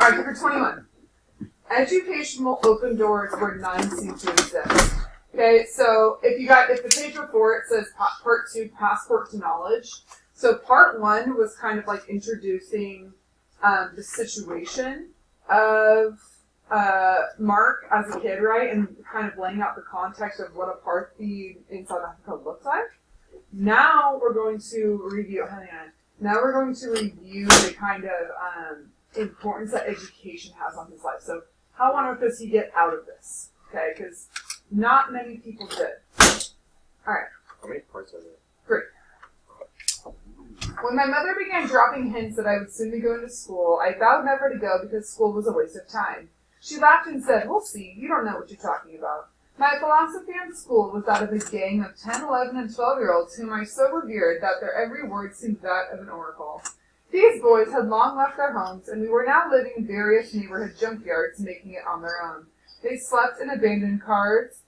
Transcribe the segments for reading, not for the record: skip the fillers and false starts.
Alright, number 21. Educational open doors where none seem to exist. Okay, so if the page before it says part 2, passport to knowledge. So part 1 was kind of like introducing the situation of Mark as a kid, right? And kind of laying out the context of what apartheid in South Africa looked like. Now we're going to review, the kind of importance that education has on his life. So how on earth does he get out of this? Okay, because not many people did. Alright. How many parts are there? 3. When my mother began dropping hints that I would soon be going to school, I vowed never to go because school was a waste of time. She laughed and said, "We'll see, you don't know what you're talking about." My philosophy on school was that of a gang of 10, 11, and 12-year-olds whom I so revered that their every word seemed that of an oracle. These boys had long left their homes, and we were now living in various neighborhood junkyards, making it on their own. They slept in abandoned cars,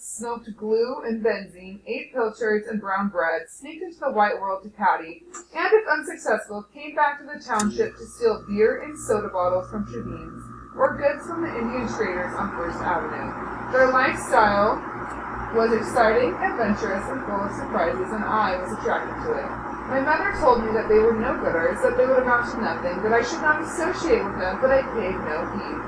smoked glue and benzene, ate pilchards and brown bread, sneaked into the white world to caddy, and if unsuccessful, came back to the township to steal beer and soda bottles from Shabeens, or goods from the Indian traders on First Avenue. Their lifestyle was exciting, adventurous, and full of surprises, and I was attracted to it. My mother told me that they were no-gooders, that they would amount to nothing, that I should not associate with them, but I paid no heed.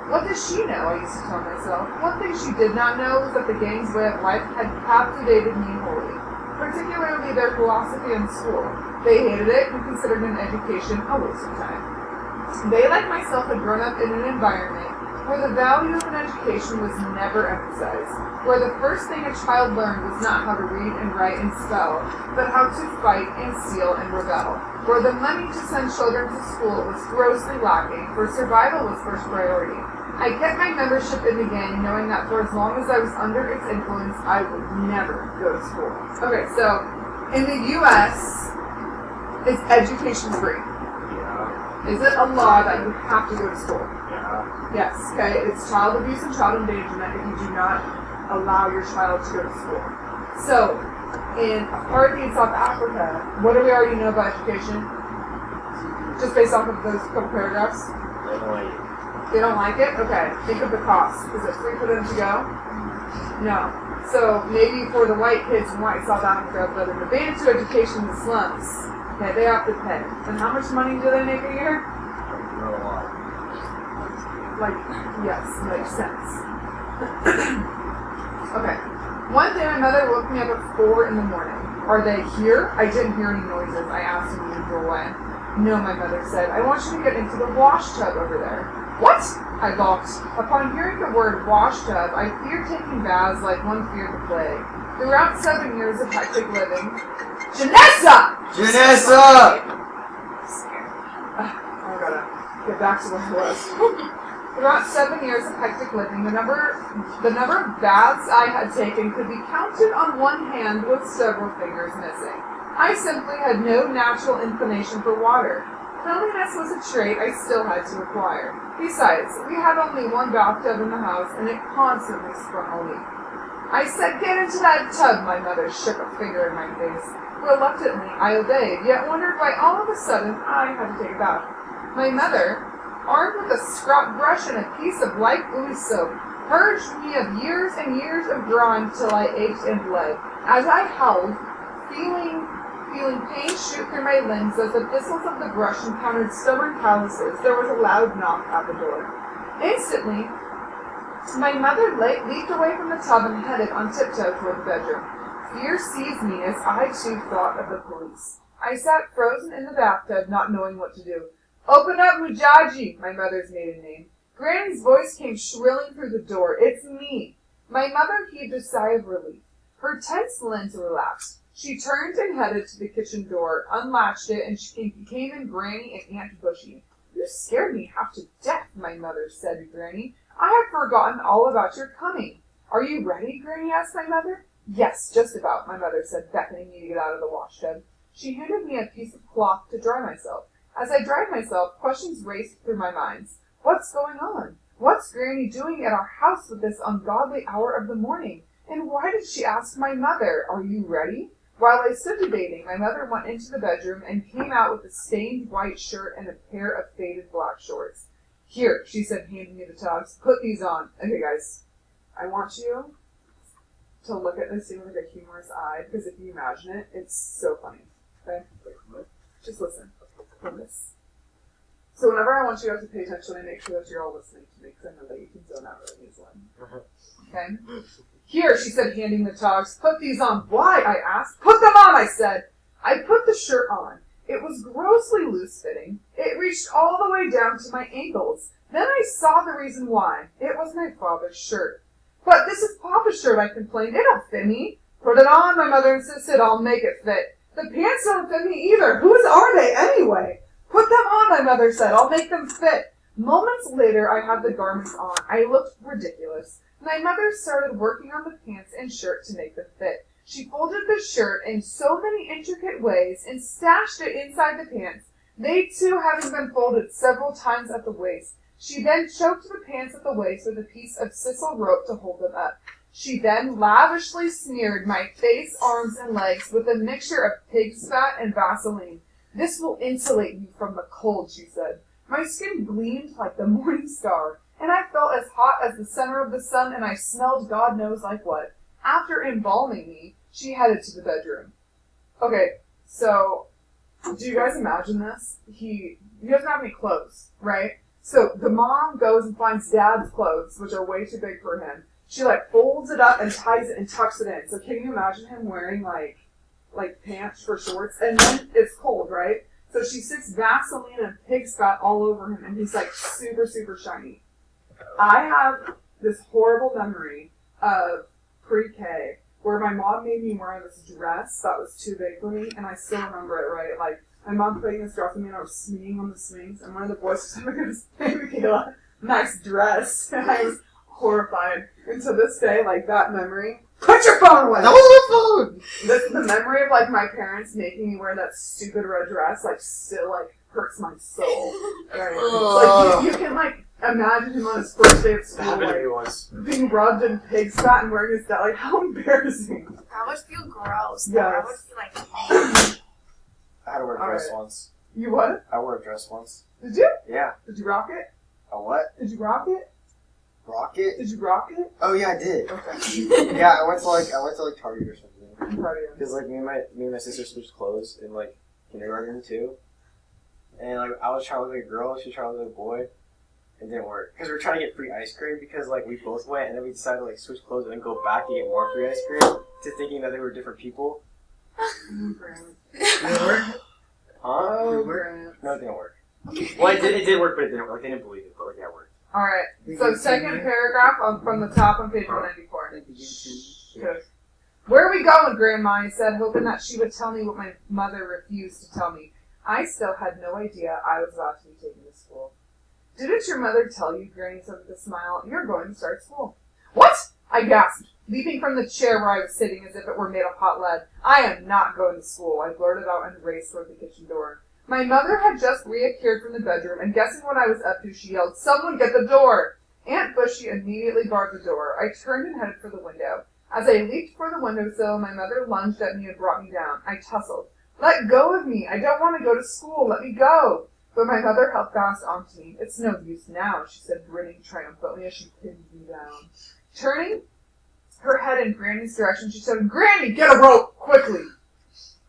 What does she know, I used to tell myself. One thing she did not know was that the gang's way of life had captivated me wholly, particularly their philosophy in school. They hated it and considered an education a waste of time. They, like myself, had grown up in an environment where the value of an education was never emphasized, where the first thing a child learned was not how to read and write and spell, but how to fight and steal and rebel, where the money to send children to school was grossly lacking, for survival was first priority. I kept my membership in the gang, knowing that for as long as I was under its influence, I would never go to school. Okay, so in the U.S., is education free? Yeah. Is it a law that you have to go to school? Yeah. Yes, okay. It's child abuse and child endangerment if you do not allow your child to go to school. So, in apartheid South Africa, what do we already know about education? Just based off of those couple paragraphs? I don't like it. They don't like it? Okay. Think of the cost. Is it free for them to go? No. So maybe for the white kids in white South Africa that are banned to education in the slums, okay, they have to pay. And how much money do they make a year? Not a lot. Like, yes, makes sense. Okay. One day my mother woke me up at 4 in the morning. Are they here? I didn't hear any noises. I asked in the usual way. No, my mother said. I want you to get into the wash tub over there. What? I gawked. Upon hearing the word wash tub, I feared taking baths like one feared the plague. Throughout 7 years of hectic living, Janessa! Janessa! I gotta get back to where I was. Throughout 7 years of hectic living, the number of baths I had taken could be counted on one hand with several fingers missing. I simply had no natural inclination for water. Cleanliness was a trait I still had to acquire. Besides, we had only one bathtub in the house, and it constantly sprung a leak. I said, "Get into that tub," my mother shook a finger in my face. Reluctantly, I obeyed, yet wondered why all of a sudden I had to take a bath. My mother, armed with a scrub brush and a piece of light bluey soap, purged me of years and years of drawing till I ached and bled. As I howled, feeling pain shoot through my limbs as the bristles of the brush encountered stubborn calluses, there was a loud knock at the door. Instantly, my mother leaped away from the tub and headed on tiptoe toward the bedroom. Fear seized me as I too thought of the police. I sat frozen in the bathtub, not knowing what to do. "Open up, Mujaji," my mother's maiden name. Granny's voice came shrilling through the door. "It's me." My mother heaved a sigh of relief. Her tense limbs relaxed. She turned and headed to the kitchen door, unlatched it, and she came in Granny and Aunt Bushy. "You scared me half to death," my mother said to Granny. "I had forgotten all about your coming." "Are you ready?" Granny asked my mother. "Yes, just about," my mother said, beckoning me to get out of the wash tub. She handed me a piece of cloth to dry myself. As I dried myself, questions raced through my mind. What's going on? What's Granny doing at our house at this ungodly hour of the morning? And why did she ask my mother, "Are you ready?" While I stood debating, my mother went into the bedroom and came out with a stained white shirt and a pair of faded black shorts. Here, she said, handing me the togs. Put these on. Okay, guys, I want you to look at this scene with a humorous eye, because if you imagine it, it's so funny. Okay? Just listen. Promise. So whenever I want you guys to pay attention, I make sure that you're all listening to me, because I know that you can zone out really easily. Okay? Here, she said, handing the togs. Put these on. Why? I asked. Put them on, I said. I put the shirt on. It was grossly loose-fitting. It reached all the way down to my ankles. Then I saw the reason why. It was my father's shirt. But this is Papa's shirt, I complained. It don't fit me. Put it on, my mother insisted. I'll make it fit. The pants don't fit me either. Whose are they anyway? Put them on, my mother said. I'll make them fit. Moments later, I had the garments on. I looked ridiculous. My mother started working on the pants and shirt to make them fit. She folded the shirt in so many intricate ways and stashed it inside the pants, they too having been folded several times at the waist. She then choked the pants at the waist with a piece of sisal rope to hold them up. She then lavishly smeared my face, arms, and legs with a mixture of pig's fat and Vaseline. This will insulate you from the cold, she said. My skin gleamed like the morning star, and I felt as hot as the center of the sun, and I smelled God knows like what. After embalming me, she headed to the bedroom. Okay, so, do you guys imagine this? He doesn't have any clothes, right? So, the mom goes and finds Dad's clothes, which are way too big for him. She, folds it up and ties it and tucks it in. So, can you imagine him wearing, like pants for shorts? And then it's cold, right? So, she sticks Vaseline and pig's fat all over him, and he's, super, super shiny. I have this horrible memory of pre-K where my mom made me wear this dress that was too big for me, and I still remember it, right? My mom putting this dress on me, and I was swinging on the swings, and one of the boys was like, "Hey, Michaela, nice dress." And I was horrified. And to this day, that memory, put your phone away! That was my phone! The memory of, my parents making me wear that stupid red dress, still, hurts my soul. Right? You can, imagine him on his first day of school, That happened to me once. being rubbed in pig's fat and wearing his dad. How embarrassing. That would feel gross. Yes. That would feel I had to wear a dress once. You what? I wore a dress once. Did you? Yeah. Did you rock it? A what? Did you rock it? Rock it? Did you rock it? Oh yeah, I did. Okay. Yeah, I went to Target or something. I'm proud of you. Because me and my sister switched clothes in kindergarten too. And I was trying to look like a girl, she was trying to look like a boy. It didn't work. Because we were trying to get free ice cream because we both went and then we decided to switch clothes and then go back to get more free ice cream to thinking that they were different people. Grant. Did it work? Huh? Oh, Grant. No, it didn't work. Well, it did work, but it didn't work. They didn't believe it, but yeah, it worked. Alright, so second paragraph from the top on page 194. Good. Where are we going, Grandma? I said, hoping that she would tell me what my mother refused to tell me. I still had no idea I was about to be taken to school. Didn't your mother tell you, Granny said with a smile, you're going to start school? What? I gasped, leaping from the chair where I was sitting as if it were made of hot lead. I am not going to school, I blurted out and raced toward the kitchen door. My mother had just reappeared from the bedroom, and guessing what I was up to, she yelled, someone get the door! Aunt Bushy immediately barred the door. I turned and headed for the window. As I leaped for the windowsill, my mother lunged at me and brought me down. I tussled. Let go of me! I don't want to go to school! Let me go! But my mother held fast onto me. It's no use now, she said, grinning triumphantly as she pinned me down. Turning her head in Granny's direction, she said, Granny, get a rope, quickly!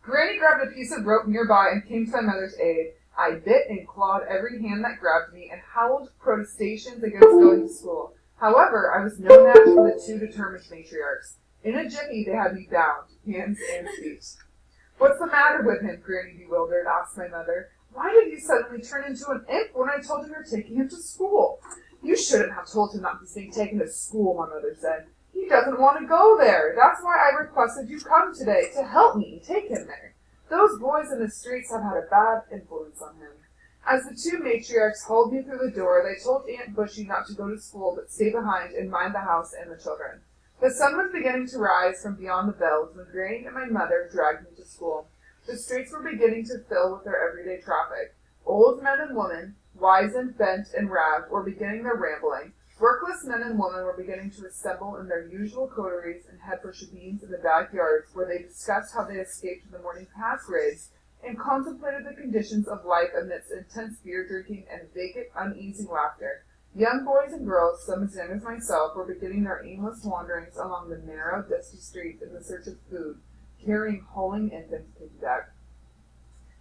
Granny grabbed a piece of rope nearby and came to my mother's aid. I bit and clawed every hand that grabbed me and howled protestations against going to school. However, I was no match for the two determined matriarchs. In a jiffy, they had me bound, hands and feet. What's the matter with him? Granny, bewildered, asked my mother. Why did you suddenly turn into an imp when I told you you were taking him to school? You shouldn't have told him that he's being taken to school, my mother said. He doesn't want to go there. That's why I requested you come today, to help me take him there. Those boys in the streets have had a bad influence on him. As the two matriarchs hauled me through the door, they told Aunt Bushy not to go to school, but stay behind and mind the house and the children. The sun was beginning to rise from beyond the bells when Granny and my mother dragged me to school. The streets were beginning to fill with their everyday traffic. Old men and women, wizened, bent, and ragged, were beginning their rambling. Workless men and women were beginning to assemble in their usual coteries and head for shebeens in the backyards, where they discussed how they escaped the morning pasquerades and contemplated the conditions of life amidst intense beer drinking and vacant, uneasy laughter. Young boys and girls, some as young as myself, were beginning their aimless wanderings along the narrow, dusty streets in the search of food, carrying howling infants piggyback.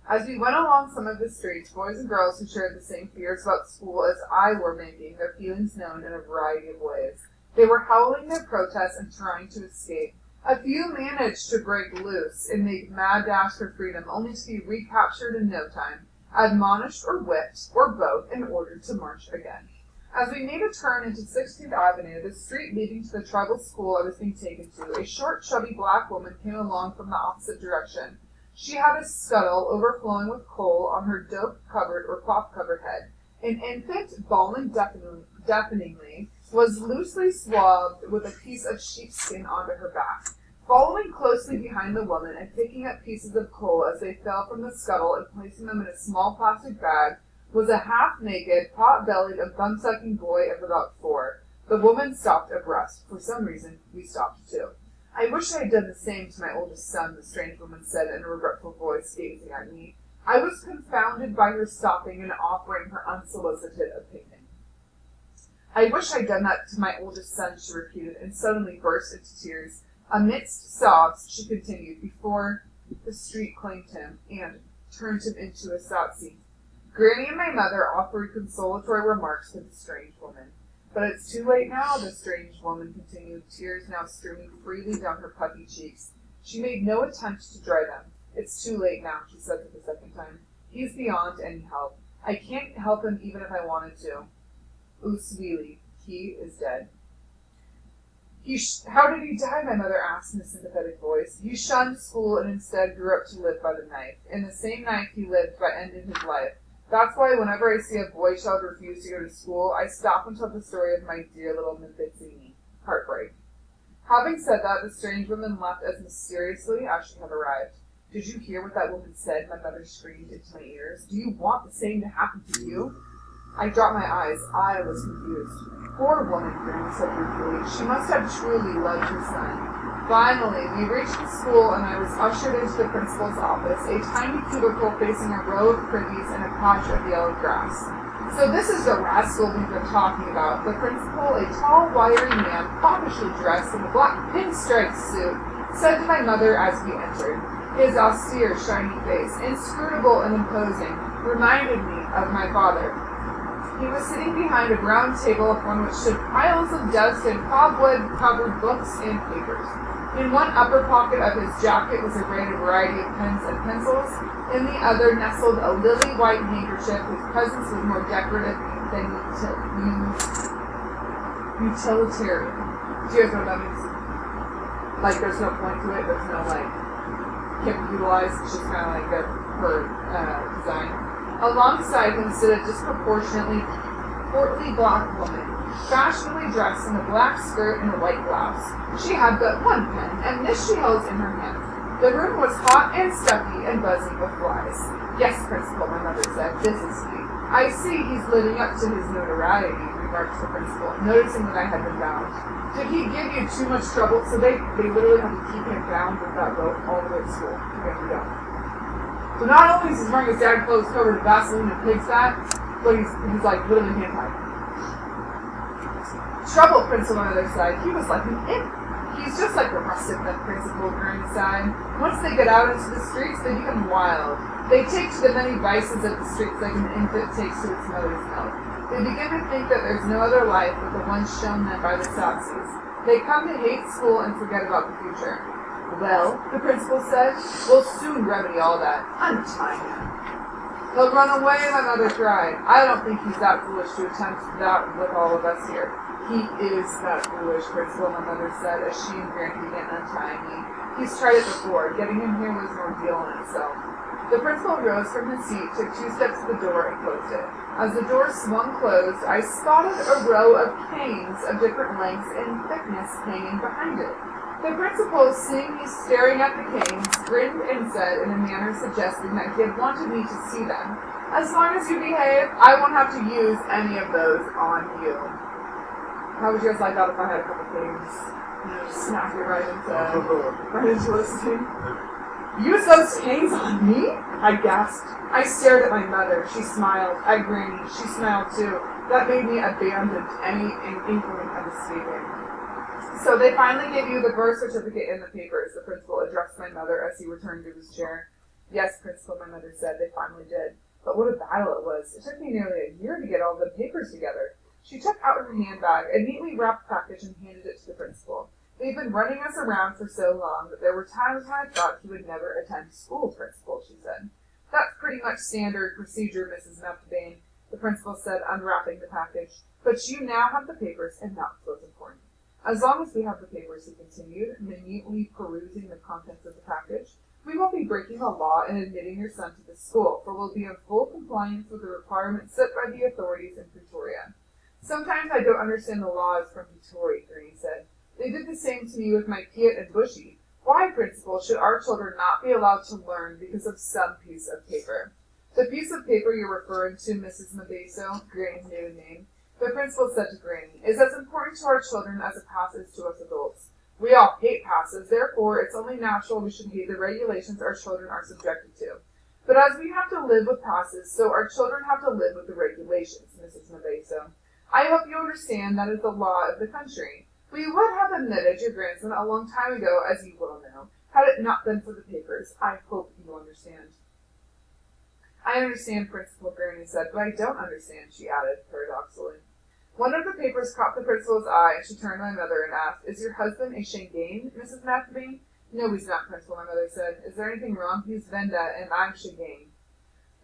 As we went along some of the streets, boys and girls who shared the same fears about school as I were making their feelings known in a variety of ways. They were howling their protests and trying to escape. A few managed to break loose and make mad dash for freedom, only to be recaptured in no time, admonished or whipped, or both, and ordered to march again. As we made a turn into 16th Avenue, the street leading to the tribal school I was being taken to, a short, chubby black woman came along from the opposite direction. She had a scuttle overflowing with coal on her dope-covered or cloth-covered head. An infant, bawling deafeningly, was loosely swathed with a piece of sheepskin onto her back. Following closely behind the woman and picking up pieces of coal as they fell from the scuttle and placing them in a small plastic bag was a half-naked, pot-bellied, and thumb-sucking boy of about 4. The woman stopped abreast. For some reason, we stopped too. I wish I had done the same to my oldest son, the strange woman said in a regretful voice, gazing at me. I was confounded by her stopping and offering her unsolicited opinion. I wish I'd done that to my oldest son, she repeated, and suddenly burst into tears. Amidst sobs, she continued, before the street claimed him and turned him into a satsy. Granny and my mother offered consolatory remarks to the strange woman. But it's too late now, the strange woman continued, tears now streaming freely down her puffy cheeks. She made no attempt to dry them. It's too late now, she said for the second time. He's beyond any help. I can't help him even if I wanted to. Uswili, he is dead. How did he die, my mother asked in a sympathetic voice. He shunned school and instead grew up to live by the knife. In the same knife he lived by ending his life. That's why whenever I see a boy child refuse to go to school, I stop and tell the story of my dear little Mfitzini. Heartbreak. Having said that, the strange woman left as mysteriously as she had arrived. Did you hear what that woman said? My mother screamed into my ears. Do you want the same to happen to you? I dropped my eyes. I was confused. Poor woman, Granny said ruefully. She must have truly loved her son. Finally, we reached the school and I was ushered into the principal's office, a tiny cubicle facing a row of privies and a patch of yellow grass. So this is the rascal we've been talking about. The principal, a tall, wiry man, poppishly dressed in a black pinstripe suit, said to my mother as we entered. His austere, shiny face, inscrutable and imposing, reminded me of my father. He was sitting behind a brown table upon which stood piles of dust and cobweb-covered books and papers. In one upper pocket of his jacket was arrayed a variety of pens and pencils. In the other nestled a lily-white handkerchief whose presence was more decorative than utilitarian. Do you guys know what that means? Like, there's no point to it. There's no, can't be utilized. It's just kind of like her design. Alongside him stood a disproportionately portly black woman, fashionably dressed in a black skirt and a white blouse. She had but one pen, and this she held in her hand. The room was hot and stuffy and buzzing with flies. Yes, Principal, my mother said, this is he. I see he's living up to his notoriety, remarked the principal, noticing that I had been bound. Did he give you too much trouble? So they literally had to keep him bound with that rope all the way to school. Okay, so not only is he wearing his dad clothes covered in Vaseline and pig's fat, but he's literally hand-tied. Trouble, Principal on the other side. He was like an imp. He's just like the rest of them, Principal Granny sighed. Once they get out into the streets, they become wild. They take to the many vices of the streets like an infant takes to its mother's milk. They begin to think that there's no other life but the one shown them by the Satsies. They come to hate school and forget about the future. Well, the principal said, we'll soon remedy all that. Untie him. He'll run away, my mother cried. I don't think he's that foolish to attempt that with all of us here. He is that foolish, Principal, my mother said, as she and Granny began untying me. He's tried it before. Getting him here was an ordeal in itself. The principal rose from his seat, took 2 steps to the door, and closed it. As the door swung closed, I spotted a row of canes of different lengths and thickness hanging behind it. The principal, seeing me staring at the canes, grinned and said in a manner suggesting that he had wanted me to see them, "As long as you behave, I won't have to use any of those on you." How would you guys like that if I had a couple things? Just snap you right into listening. Use those canes on me? I gasped. I stared at my mother. She smiled. I grinned. She smiled too. That made me abandon any inkling of escaping. So they finally gave you the birth certificate in the papers, the principal addressed my mother as he returned to his chair. Yes, principal, my mother said, they finally did. But what a battle it was. It took me nearly a year to get all the papers together. She took out her handbag, a neatly wrapped package, and handed it to the principal. They've been running us around for so long that there were times when I thought he would never attend school, principal, she said. That's pretty much standard procedure, Mrs. Methvane, the principal said, unwrapping the package. But you now have the papers, and that's what's important. As long as we have the papers, he continued, minutely perusing the contents of the package, we won't be breaking the law in admitting your son to this school, for we'll be in full compliance with the requirements set by the authorities in Pretoria. Sometimes I don't understand the laws from Pretoria, Granny said. They did the same to me with my Piet and Bushy. Why, principal, should our children not be allowed to learn because of some piece of paper? The piece of paper you're referring to, Mrs. Mabeso, Granny's maiden name, the principal said to Granny, is as important to our children as a pass is to us adults. We all hate passes, therefore it's only natural we should hate the regulations our children are subjected to. But as we have to live with passes, so our children have to live with the regulations, Mrs. Mabeso. I hope you understand that is the law of the country. We would have admitted your grandson a long time ago, as you well know, had it not been for the papers. I hope you understand. I understand, Principal, Granny said, but I don't understand, she added, paradoxically. One of the papers caught the principal's eye, and she turned to my mother and asked, is your husband a Shangain, Mrs. Methvane? No, he's not, Principal, my mother said. Is there anything wrong? He's Venda, and I'm Shangain.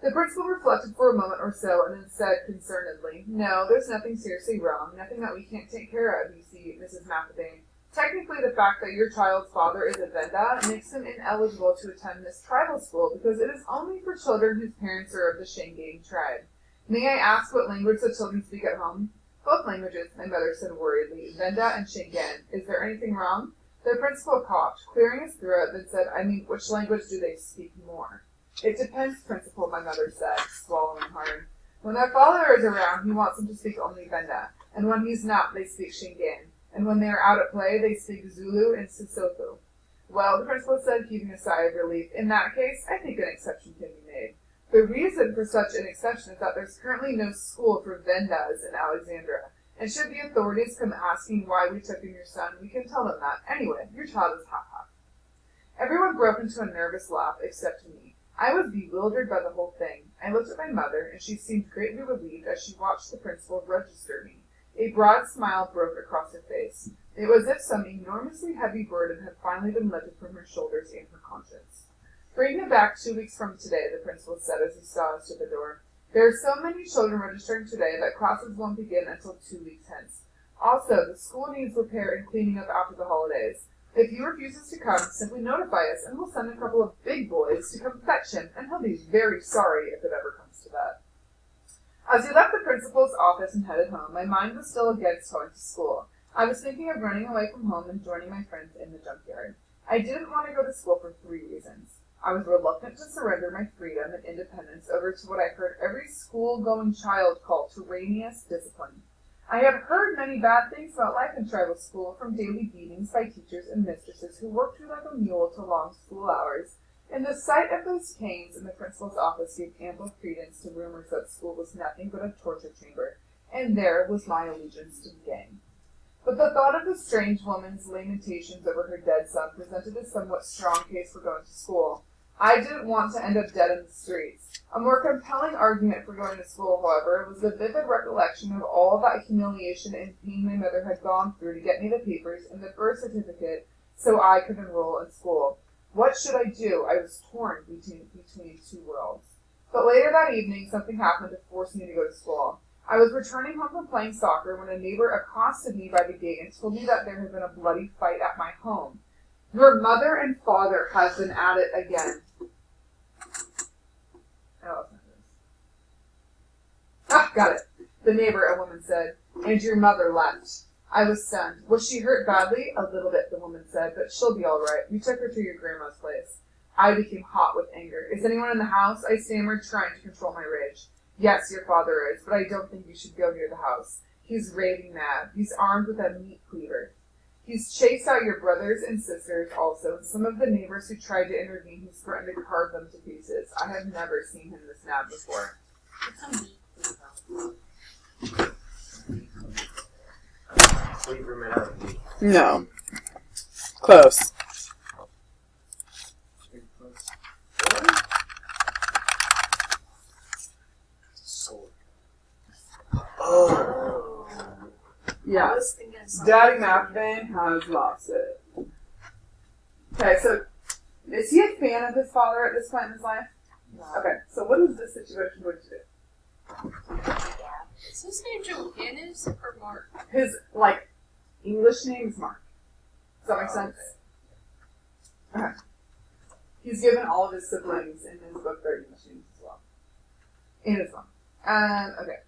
The principal reflected for a moment or so, and then said concernedly, no, there's nothing seriously wrong, nothing that we can't take care of, you see, Mrs. Methvane. Technically, the fact that your child's father is a Venda makes him ineligible to attend this tribal school because it is only for children whose parents are of the Shangain tribe. May I ask what language the children speak at home? Both languages, my mother said worriedly, Venda and Shangain. Is there anything wrong? The principal coughed, clearing his throat, then said, I mean, which language do they speak more? It depends, Principal, my mother said, swallowing hard. When their father is around, he wants them to speak only Venda, and when he's not, they speak Shangain. And when they are out at play, they speak Zulu and Sesotho. Well, the principal said, heaving a sigh of relief, in that case, I think an exception can be made. The reason for such an exception is that there's currently no school for Vendas in Alexandria, and should the authorities come asking why we took in your son, we can tell them that. Anyway, your child is half-half. Everyone broke into a nervous laugh, except me. I was bewildered by the whole thing. I looked at my mother, and she seemed greatly relieved as she watched the principal register me. A broad smile broke across her face. It was as if some enormously heavy burden had finally been lifted from her shoulders and her conscience. Bring him back 2 weeks from today, the principal said as he saw us to the door. There are so many children registering today that classes won't begin until 2 weeks hence. Also, the school needs repair and cleaning up after the holidays. If he refuses to come, simply notify us, and we'll send a couple of big boys to come fetch him, and he'll be very sorry if it ever comes to that. As we left the principal's office and headed home, my mind was still against going to school. I was thinking of running away from home and joining my friends in the junkyard. I didn't want to go to school for 3 reasons. I was reluctant to surrender my freedom and independence over to what I heard every school-going child call tyrannious discipline. I had heard many bad things about life in tribal school, from daily beatings by teachers and mistresses who worked you like a mule to long school hours, and the sight of those canes in the principal's office gave ample credence to rumors that school was nothing but a torture chamber, and there was my allegiance to the gang. But the thought of the strange woman's lamentations over her dead son presented a somewhat strong case for going to school. I didn't want to end up dead in the streets. A more compelling argument for going to school, however, was the vivid recollection of all that humiliation and pain my mother had gone through to get me the papers and the birth certificate so I could enroll in school. What should I do? I was torn between two worlds. But later that evening, something happened to force me to go to school. I was returning home from playing soccer when a neighbor accosted me by the gate and told me that there had been a bloody fight at my home. Your mother and father have been at it again. Got it. The neighbor, a woman said, and your mother left. I was stunned. Was she hurt badly? A little bit, the woman said, but she'll be all right. We took her to your grandma's place. I became hot with anger. Is anyone in the house? I stammered, trying to control my rage. Yes, your father is, but I don't think you should go near the house. He's raving mad. He's armed with a meat cleaver. He's chased out your brothers and sisters also, and some of the neighbors who tried to intervene, he's threatened to carve them to pieces. I have never seen him this mad before. Cleaver man. No. Close. Sword. Oh. I Yeah. was thinking something. Daddy McBain has lost it. Okay, so is he a fan of his father at this point in his life? No. Okay, so what is this situation going to do? Is his name Johannes or Mark? His, English name is Mark. Does that make sense? Okay. He's given all of his siblings in his book their English names as well. And his mom. Okay.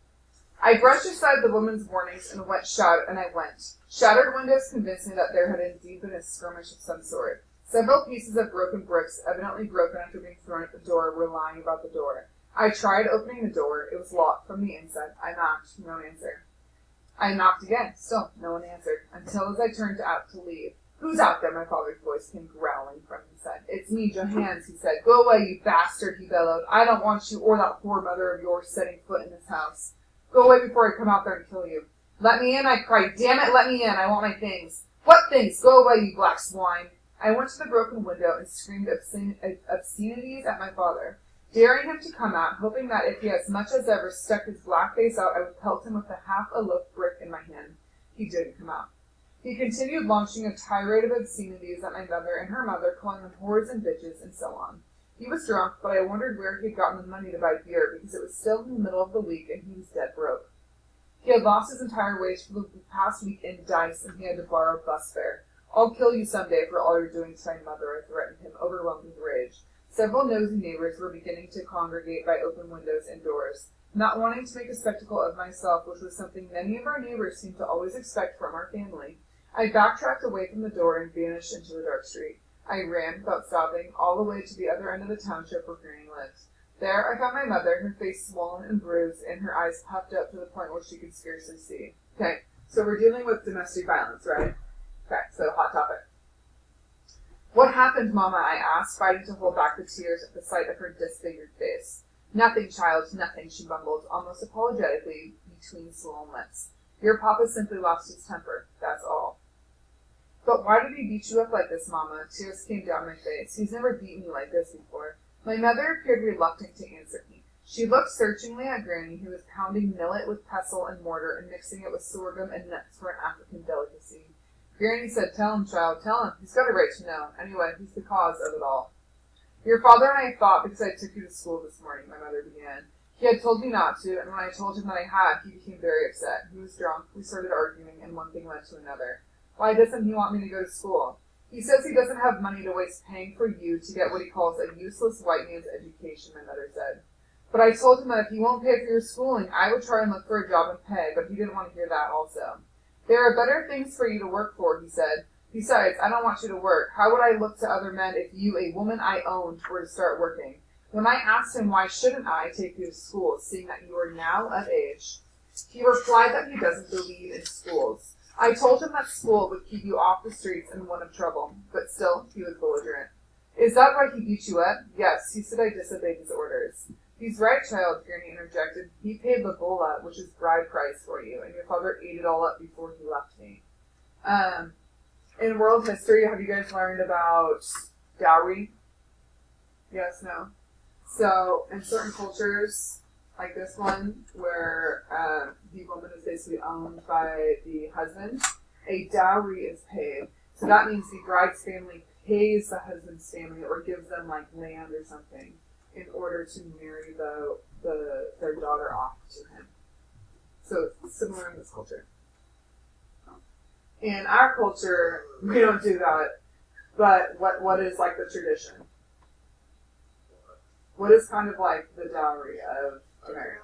I brushed aside the woman's warnings and went. Shattered windows convinced me that there had indeed been a skirmish of some sort. Several pieces of broken bricks, evidently broken after being thrown at the door, were lying about the door. I tried opening the door. It was locked from the inside. I knocked. No answer. I knocked again. Still, no one answered. Until as I turned out to leave. Who's out there? My father's voice came growling from inside. It's me, Johannes, he said. Go away, you bastard, he bellowed. I don't want you or that poor mother of yours setting foot in this house. Go away before I come out there and kill you. Let me in, I cried. Damn it, let me in. I want my things. What things? Go away, you black swine. I went to the broken window and screamed obscenities at my father, daring him to come out, hoping that if he as much as ever stuck his black face out, I would pelt him with a half-a-loaf brick in my hand. He didn't come out. He continued launching a tirade of obscenities at my mother and her mother, calling them whores and bitches, and so on. He was drunk, but I wondered where he had gotten the money to buy beer, because it was still in the middle of the week and he was dead broke. He had lost his entire wage for the past week in dice, and he had to borrow bus fare. I'll kill you someday for all you're doing to my mother, I threatened him, overwhelmed with rage. Several nosy neighbors were beginning to congregate by open windows and doors. Not wanting to make a spectacle of myself, which was something many of our neighbors seemed to always expect from our family, I backtracked away from the door and vanished into the dark street. I ran, without stopping, all the way to the other end of the township where Granny lived. There I found my mother, her face swollen and bruised, and her eyes puffed up to the point where she could scarcely see. Okay, so we're dealing with domestic violence, right? Okay, so hot topic. What happened, Mama? I asked, fighting to hold back the tears at the sight of her disfigured face. Nothing, child, nothing, she mumbled, almost apologetically between swollen lips. Your papa simply lost his temper, that's all. But why did he beat you up like this, Mama? Tears came down my face. He's never beaten me like this before. My mother appeared reluctant to answer me. She looked searchingly at Granny, who was pounding millet with pestle and mortar and mixing it with sorghum and nuts for an African delicacy. Granny said, Tell him, child, tell him. He's got a right to know. Anyway, he's the cause of it all. Your father and I fought because I took you to school this morning, my mother began. He had told me not to, and when I told him that I had, he became very upset. He was drunk, we started arguing, and one thing led to another. Why doesn't he want me to go to school? He says he doesn't have money to waste paying for you to get what he calls a useless white man's education, my mother said. But I told him that if he won't pay for your schooling, I would try and look for a job and pay, but he didn't want to hear that also. There are better things for you to work for, he said. Besides, I don't want you to work. How would I look to other men if you, a woman I owned, were to start working? When I asked him why shouldn't I take you to school, seeing that you are now of age, he replied that he doesn't believe in schools. I told him that school would keep you off the streets and one of trouble, but still, he was belligerent. Is that why he beat you up? Yes, he said I disobeyed his orders. He's right, child, Granny interjected. He paid the bola, which is bride price for you, and your father ate it all up before he left me. In world history, have you guys learned about dowry? Yes, no? So, in certain cultures, like this one, where the woman is basically owned by the husband, a dowry is paid. So that means the bride's family pays the husband's family or gives them like land or something in order to marry their daughter off to him. So it's similar in this culture. In our culture, we don't do that. But what is like the tradition? What is kind of like the dowry of a marriage?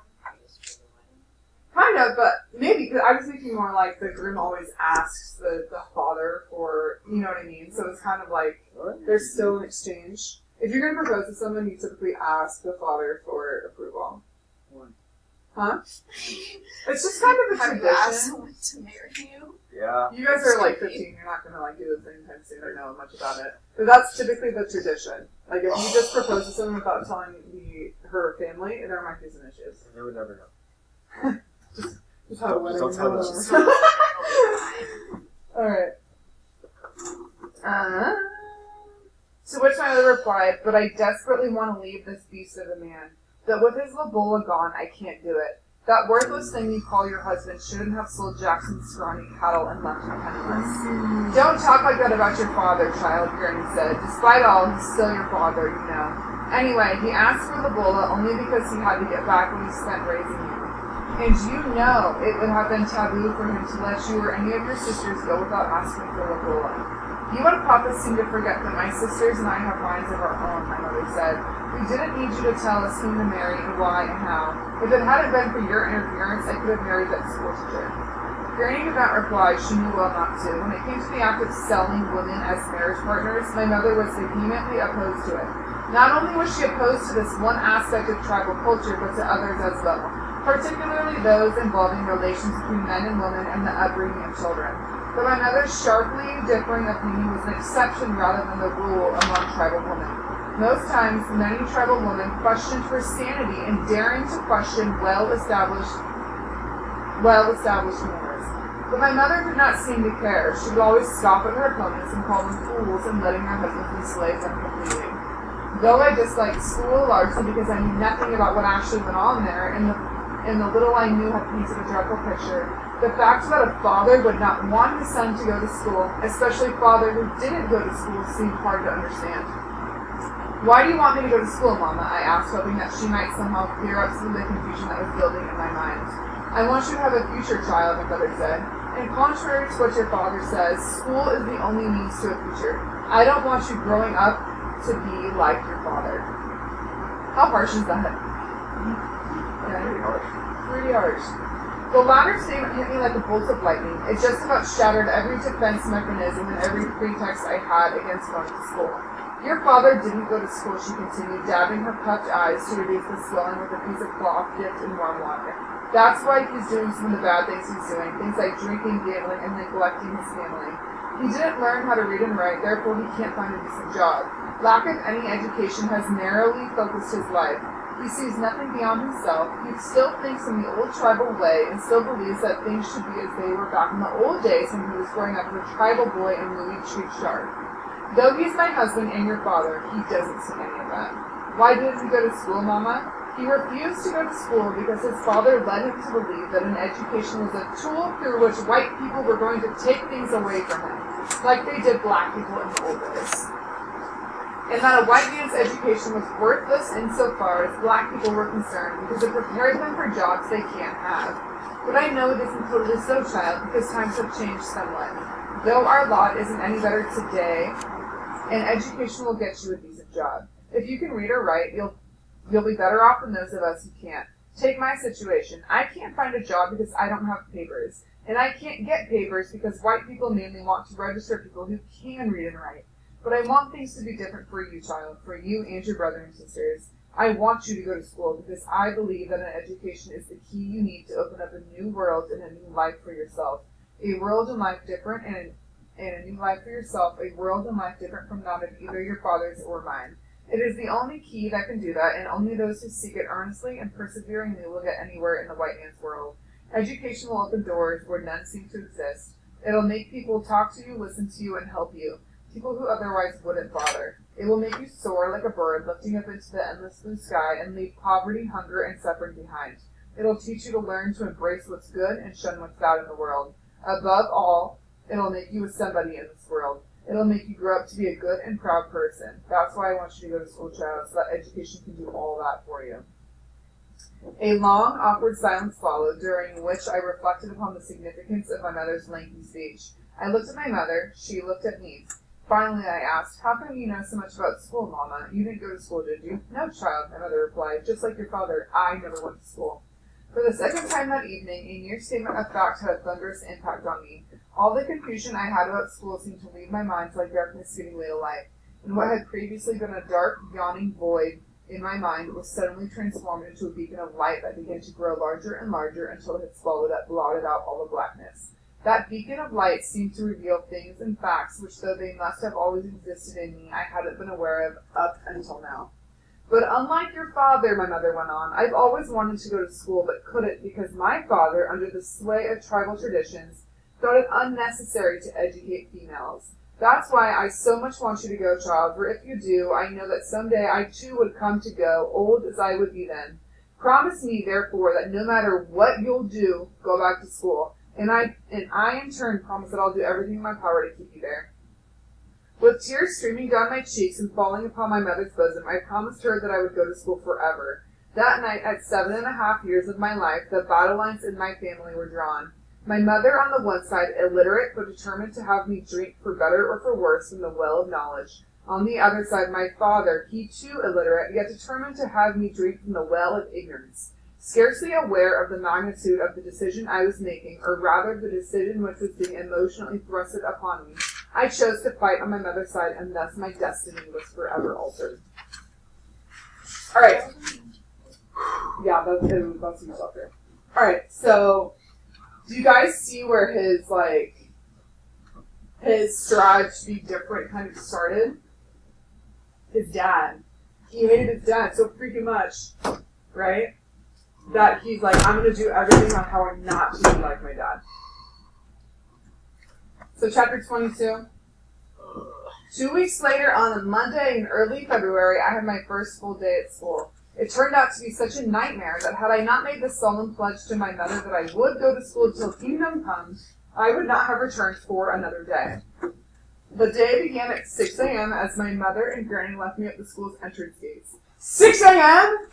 Kind of, but maybe, because I was thinking more like the groom always asks the father for, you know what I mean? So it's kind of like, there's still an exchange. If you're going to propose to someone, you typically ask the father for approval. Huh? It's just kind of a Have you asked tradition. someone to marry you? Yeah. You guys are like 15, you're not gonna like do this anytime soon or know much about it. But that's typically the tradition. Like if you just propose to someone without telling her family, there might be some issues. You would never know. Just have a wedding. Don't tell them. Alright. To which my mother replied, but I desperately want to leave this beast of a man. That with his Lobola gone, I can't do it. That worthless thing you call your husband shouldn't have sold Jackson's scrawny cattle and left him penniless. Don't talk like that about your father, child, Granny said. Despite all, he's still your father, you know. Anyway, he asked for Lobola only because he had to get back what he spent raising you. And you know it would have been taboo for him to let you or any of your sisters go without asking for Lobola. You and Papa seem to forget that my sisters and I have minds of our own, my mother said. We didn't need you to tell us whom to marry and why and how. If it hadn't been for your interference, I could have married that school teacher. Granny did not reply. She knew well not to. When it came to the act of selling women as marriage partners, my mother was vehemently opposed to it. Not only was she opposed to this one aspect of tribal culture, but to others as well, particularly those involving relations between men and women and the upbringing of children. But my mother's sharply differing opinion was an exception rather than the rule among tribal women. Most times, many tribal women questioned her sanity in daring to question well-established manners. But my mother did not seem to care. She would always scoff at her opponents and call them fools and letting their husbands enslave them completely. Though I disliked school largely because I knew nothing about what actually went on there, and the little I knew had painted a dreadful picture, the fact that a father would not want his son to go to school, especially a father who didn't go to school, seemed hard to understand. Why do you want me to go to school, Mama? I asked, hoping that she might somehow clear up some of the confusion that was building in my mind. I want you to have a future, child, my mother said. And contrary to what your father says, school is the only means to a future. I don't want you growing up to be like your father. How harsh is that? Yeah, pretty harsh. The latter statement hit me like a bolt of lightning. It just about shattered every defense mechanism and every pretext I had against going to school. Your father didn't go to school, she continued, dabbing her puffed eyes to reduce the swelling with a piece of cloth dipped in warm water. That's why he's doing some of the bad things he's doing, things like drinking, gambling, and neglecting his family. He didn't learn how to read and write, therefore he can't find a decent job. Lack of any education has narrowly focused his life. He sees nothing beyond himself. He still thinks in the old tribal way and still believes that things should be as they were back in the old days when he was growing up as a tribal boy in Louis Tree Sharp. Though he's my husband and your father, he doesn't see any of that. Why didn't he go to school, Mama? He refused to go to school because his father led him to believe that an education was a tool through which white people were going to take things away from him, like they did black people in the old days. And that a white man's education was worthless insofar as black people were concerned because it prepared them for jobs they can't have. But I know it isn't totally so, child, because times have changed somewhat. Though our lot isn't any better today, and education will get you a decent job. If you can read or write, you'll be better off than those of us who can't. Take my situation. I can't find a job because I don't have papers. And I can't get papers because white people mainly want to register people who can read and write. But I want things to be different for you, child, for you and your brother and sisters. I want you to go to school because I believe that an education is the key you need to open up a new world and a new life for yourself. A world and life different and a new life for yourself, a world and life different from that of either your father's or mine. It is the only key that can do that, and only those who seek it earnestly and perseveringly will get anywhere in the white man's world. Education will open doors where none seem to exist. It'll make people talk to you, listen to you, and help you. People who otherwise wouldn't bother. It will make you soar like a bird, lifting up into the endless blue sky, and leave poverty, hunger, and suffering behind. It'll teach you to learn to embrace what's good and shun what's bad in the world. Above all, it'll make you a somebody in this world. It'll make you grow up to be a good and proud person. That's why I want you to go to school, child, so that education can do all that for you. A long, awkward silence followed, during which I reflected upon the significance of my mother's lengthy speech. I looked at my mother. She looked at me. Finally, I asked, "How come you know so much about school, Mama? You didn't go to school, did you?" "No, child," my mother replied. "Just like your father, I never went to school." For the second time that evening, a mere statement of fact had a thunderous impact on me. All the confusion I had about school seemed to leave my mind like darkness giving way to light, and what had previously been a dark, yawning void in my mind was suddenly transformed into a beacon of light that began to grow larger and larger until it had blotted out all the blackness. That beacon of light seemed to reveal things and facts which, though they must have always existed in me, I hadn't been aware of up until now. But unlike your father, my mother went on, I've always wanted to go to school but couldn't because my father, under the sway of tribal traditions, thought it unnecessary to educate females. That's why I so much want you to go, child, for if you do, I know that someday I too would come to go, old as I would be then. Promise me, therefore, that no matter what you'll do, go back to school. And I in turn promise that I'll do everything in my power to keep you there. With tears streaming down my cheeks and falling upon my mother's bosom, I promised her that I would go to school forever. That night, at 7.5 years of my life, the battle lines in my family were drawn. My mother on the one side, illiterate but determined to have me drink for better or for worse from the well of knowledge. On the other side, my father, he too illiterate, yet determined to have me drink from the well of ignorance. Scarcely aware of the magnitude of the decision I was making, or rather the decision which was being emotionally thrusted upon me, I chose to fight on my mother's side, and thus my destiny was forever altered. Alright. Yeah, that's yourself here. Alright, so do you guys see where his strive to be different kind of started? His dad. He hated his dad so freaking much, right? That he's like, I'm going to do everything on how I'm not to be like my dad. So chapter 22. 2 weeks later, on a Monday in early February, I had my first full day at school. It turned out to be such a nightmare that had I not made the solemn pledge to my mother that I would go to school till kingdom comes, I would not have returned for another day. The day began at 6 a.m. as my mother and granny left me at the school's entrance gates. 6 a.m.?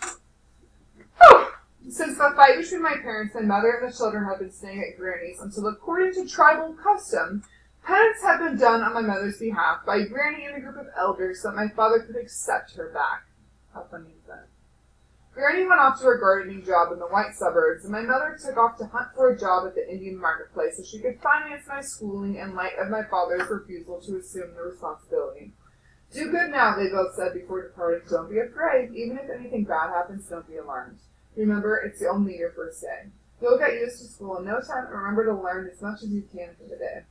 Oh! Since the fight between my parents, my mother and the children had been staying at Granny's until, according to tribal custom, penance had been done on my mother's behalf by Granny and a group of elders so that my father could accept her back. How funny is that? Granny went off to her gardening job in the white suburbs, and my mother took off to hunt for a job at the Indian marketplace so she could finance my schooling in light of my father's refusal to assume the responsibility. Do good now, they both said before departing. Don't be afraid. Even if anything bad happens, don't be alarmed. Remember, it's only your first day. You'll get used to school in no time, and remember to learn as much as you can for the day.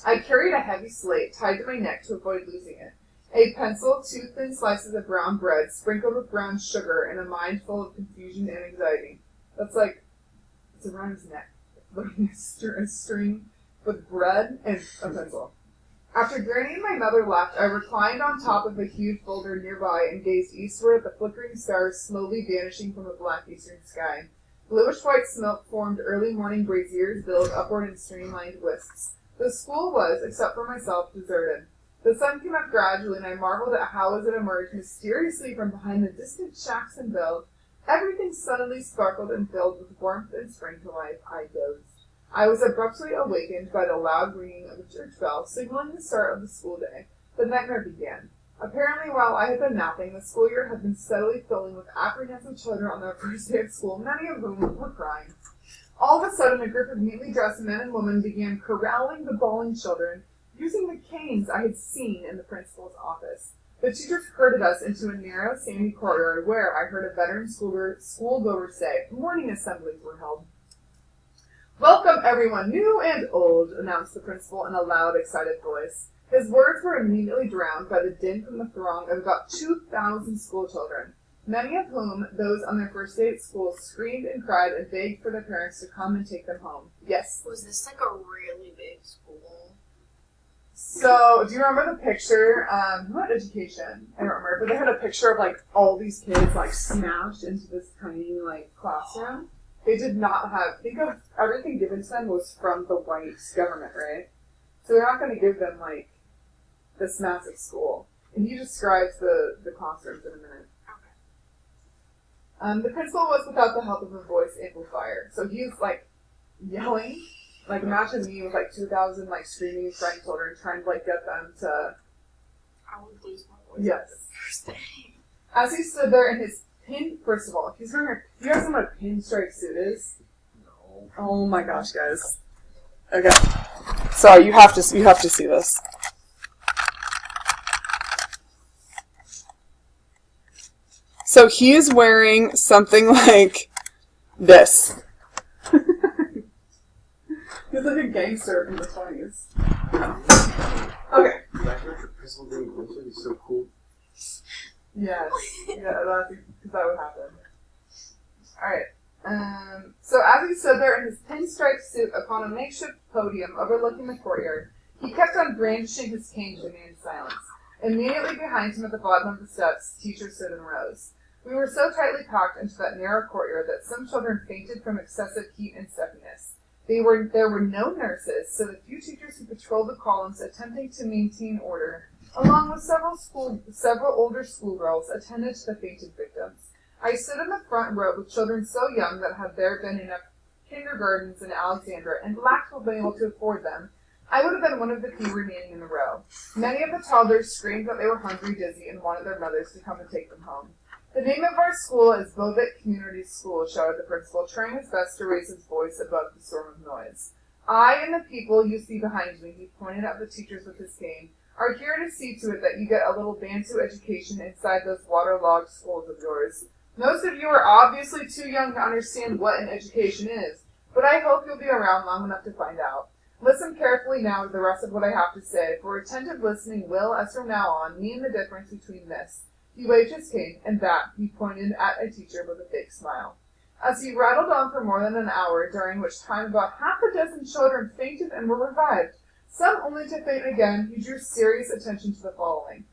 I carried a heavy slate tied to my neck to avoid losing it. A pencil, 2 thin slices of brown bread, sprinkled with brown sugar, and a mind full of confusion and anxiety. That's like, it's around his neck. Like a string with bread and a pencil. After Granny and my mother left, I reclined on top of a huge boulder nearby and gazed eastward at the flickering stars slowly vanishing from the black eastern sky. Bluish-white smoke formed early morning braziers billowed upward in streamlined wisps. The school was, except for myself, deserted. The sun came up gradually, and I marveled at how, as it emerged mysteriously from behind the distant shacks and build, everything suddenly sparkled and filled with warmth and spring to life. I dozed. I was abruptly awakened by the loud ringing of the church bell, signaling the start of the school day. The nightmare began. Apparently, while I had been napping, the school year had been steadily filling with apprehensive children on their first day of school, many of whom were crying. All of a sudden, a group of neatly dressed men and women began corralling the bawling children, using the canes I had seen in the principal's office. The teachers herded us into a narrow, sandy courtyard where, I heard a veteran schoolgoer say, morning assemblies were held. Welcome, everyone, new and old, announced the principal in a loud, excited voice. His words were immediately drowned by the din from the throng of about 2,000 schoolchildren, many of whom, those on their first day at school, screamed and cried and begged for their parents to come and take them home. Yes? Was this like a really big school? So, do you remember the picture, who had education? I don't remember, but they had a picture of, like, all these kids, like, smashed into this tiny, like, classroom. They did not have, think of everything given to them was from the white government, right? So they're not going to give them, like, this massive school. And he describes the classrooms in a minute. Okay. The principal was without the help of a voice amplifier. So he was, like, yelling. Like, imagine me with, like, 2,000, like, screaming and crying children trying to, like, get them to... I would lose my voice. Yes. First day. As he stood there in his first of all, if he's wearing you guys know what a pinstripe suit is? No. Oh my gosh, guys. Okay. Sorry, you have to see this. So he is wearing something like this. He's like a gangster in the 20s. Okay. Principal day would be so cool. Yes. Yeah, that would happen. Alright. So as he stood there in his pinstripe suit upon a makeshift podium overlooking the courtyard, he kept on brandishing his cane to demand silence. Immediately behind him at the bottom of the steps, teachers stood in rows. We were so tightly packed into that narrow courtyard that some children fainted from excessive heat and stuffiness. There were no nurses, so the few teachers who patrolled the columns attempting to maintain order, along with several older schoolgirls, attended to the fainted victims. I stood in the front row with children so young that had there been enough kindergartens in Alexandria and lacked to be able to afford them, I would have been one of the few remaining in the row. Many of the toddlers screamed that they were hungry, dizzy, and wanted their mothers to come and take them home. The name of our school is Beauvais Community School, shouted the principal, trying his best to raise his voice above the storm of noise. I and the people you see behind me, he pointed at the teachers with his cane, are here to see to it that you get a little Bantu education inside those waterlogged schools of yours. Most of you are obviously too young to understand what an education is, but I hope you'll be around long enough to find out. Listen carefully now to the rest of what I have to say, for attentive listening will, as from now on, mean the difference between this. He waved his cane, and that, he pointed at a teacher with a fake smile. As he rattled on for more than an hour, during which time about half a dozen children fainted and were revived, some only to faint again, he drew serious attention to the following.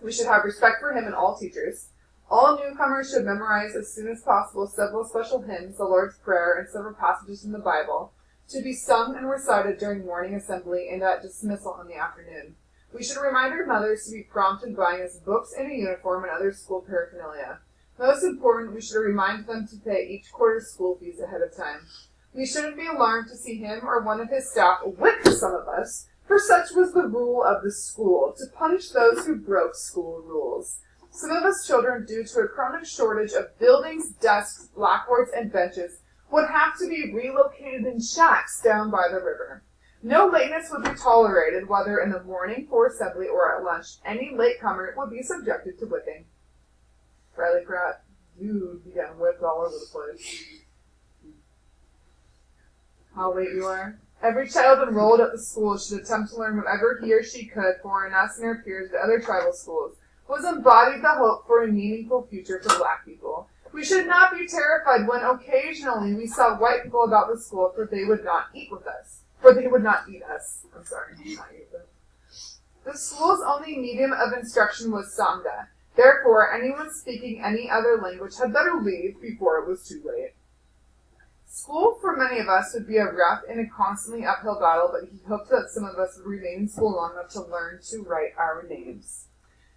We should have respect for him and all teachers. All newcomers should memorize as soon as possible several special hymns, the Lord's Prayer, and several passages in the Bible, to be sung and recited during morning assembly and at dismissal in the afternoon. We should remind our mothers to be prompt in buying us books and a uniform and other school paraphernalia. Most important, we should remind them to pay each quarter's school fees ahead of time. We shouldn't be alarmed to see him or one of his staff whip some of us, for such was the rule of the school, to punish those who broke school rules. Some of us children, due to a chronic shortage of buildings, desks, blackboards, and benches, would have to be relocated in shacks down by the river. No lateness would be tolerated, whether in the morning for assembly or at lunch. Any latecomer would be subjected to whipping. Riley Pratt, dude, began whipped all over the place. How late you are. Every child enrolled at the school should attempt to learn whatever he or she could for us and our peers at other tribal schools, was embodied the hope for a meaningful future for black people. We should not be terrified when occasionally we saw white people about the school, for they would not eat with us. For they would not eat us. I'm sorry, not eat them. The school's only medium of instruction was Sangha. Therefore, anyone speaking any other language had better leave before it was too late. School, for many of us, would be a rough and a constantly uphill battle, but he hoped that some of us would remain in school long enough to learn to write our names.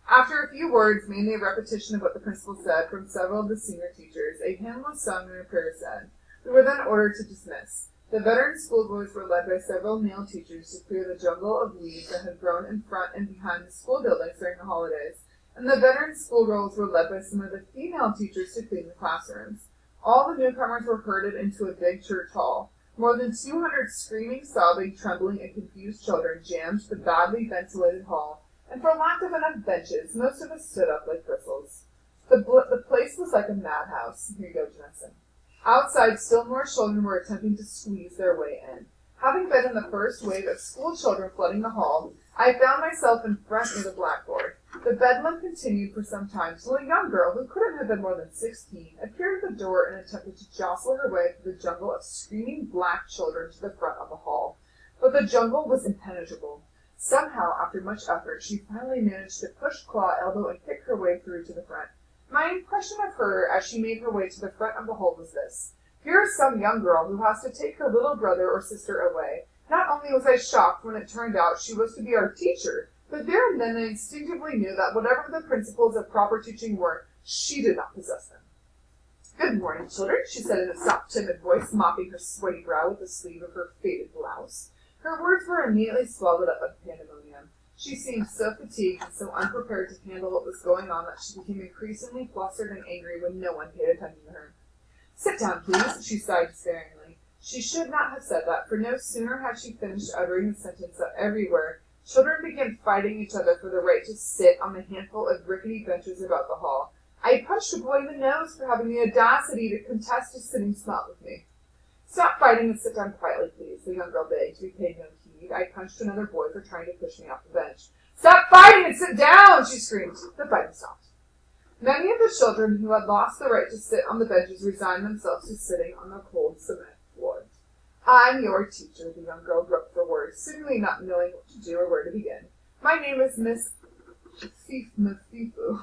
After a few words, mainly a repetition of what the principal said from several of the senior teachers, a hymn was sung and a prayer said. We were then ordered to dismiss. The veteran schoolboys were led by several male teachers to clear the jungle of weeds that had grown in front and behind the school buildings during the holidays, and the veteran schoolgirls were led by some of the female teachers to clean the classrooms. All the newcomers were herded into a big church hall. More than 200 screaming, sobbing, trembling, and confused children jammed the badly ventilated hall, and for lack of enough benches, most of us stood up like bristles. The place was like a madhouse. Here you go, Janessa. Outside, still more children were attempting to squeeze their way in. Having been in the first wave of school children flooding the hall, I found myself in front of the blackboard. The bedlam continued for some time, till a young girl, who couldn't have been more than 16, appeared at the door and attempted to jostle her way through the jungle of screaming black children to the front of the hall. But the jungle was impenetrable. Somehow, after much effort, she finally managed to push, claw, elbow, and kick her way through to the front. My impression of her as she made her way to the front of the hall was this. Here is some young girl who has to take her little brother or sister away. Not only was I shocked when it turned out she was to be our teacher, but there and then I instinctively knew that whatever the principles of proper teaching were, she did not possess them. Good morning, children, she said in a soft, timid voice, mopping her sweaty brow with the sleeve of her faded blouse. Her words were immediately swallowed up by pandemonium. She seemed so fatigued and so unprepared to handle what was going on that she became increasingly flustered and angry when no one paid attention to her. Sit down, please, she sighed despairingly. She should not have said that, for no sooner had she finished uttering the sentence that everywhere children began fighting each other for the right to sit on the handful of rickety benches about the hall. I punched a boy in the nose for having the audacity to contest a sitting spot with me. Stop fighting and sit down quietly, please, the young girl begged, to be paid no heed. I punched another boy for trying to push me off the bench. Stop fighting and sit down, she screamed. The fighting stopped. Many of the children who had lost the right to sit on the benches resigned themselves to sitting on the cold cement floor. I'm your teacher, the young girl groped for words, seemingly not knowing what to do or where to begin. My name is Miss Fifu.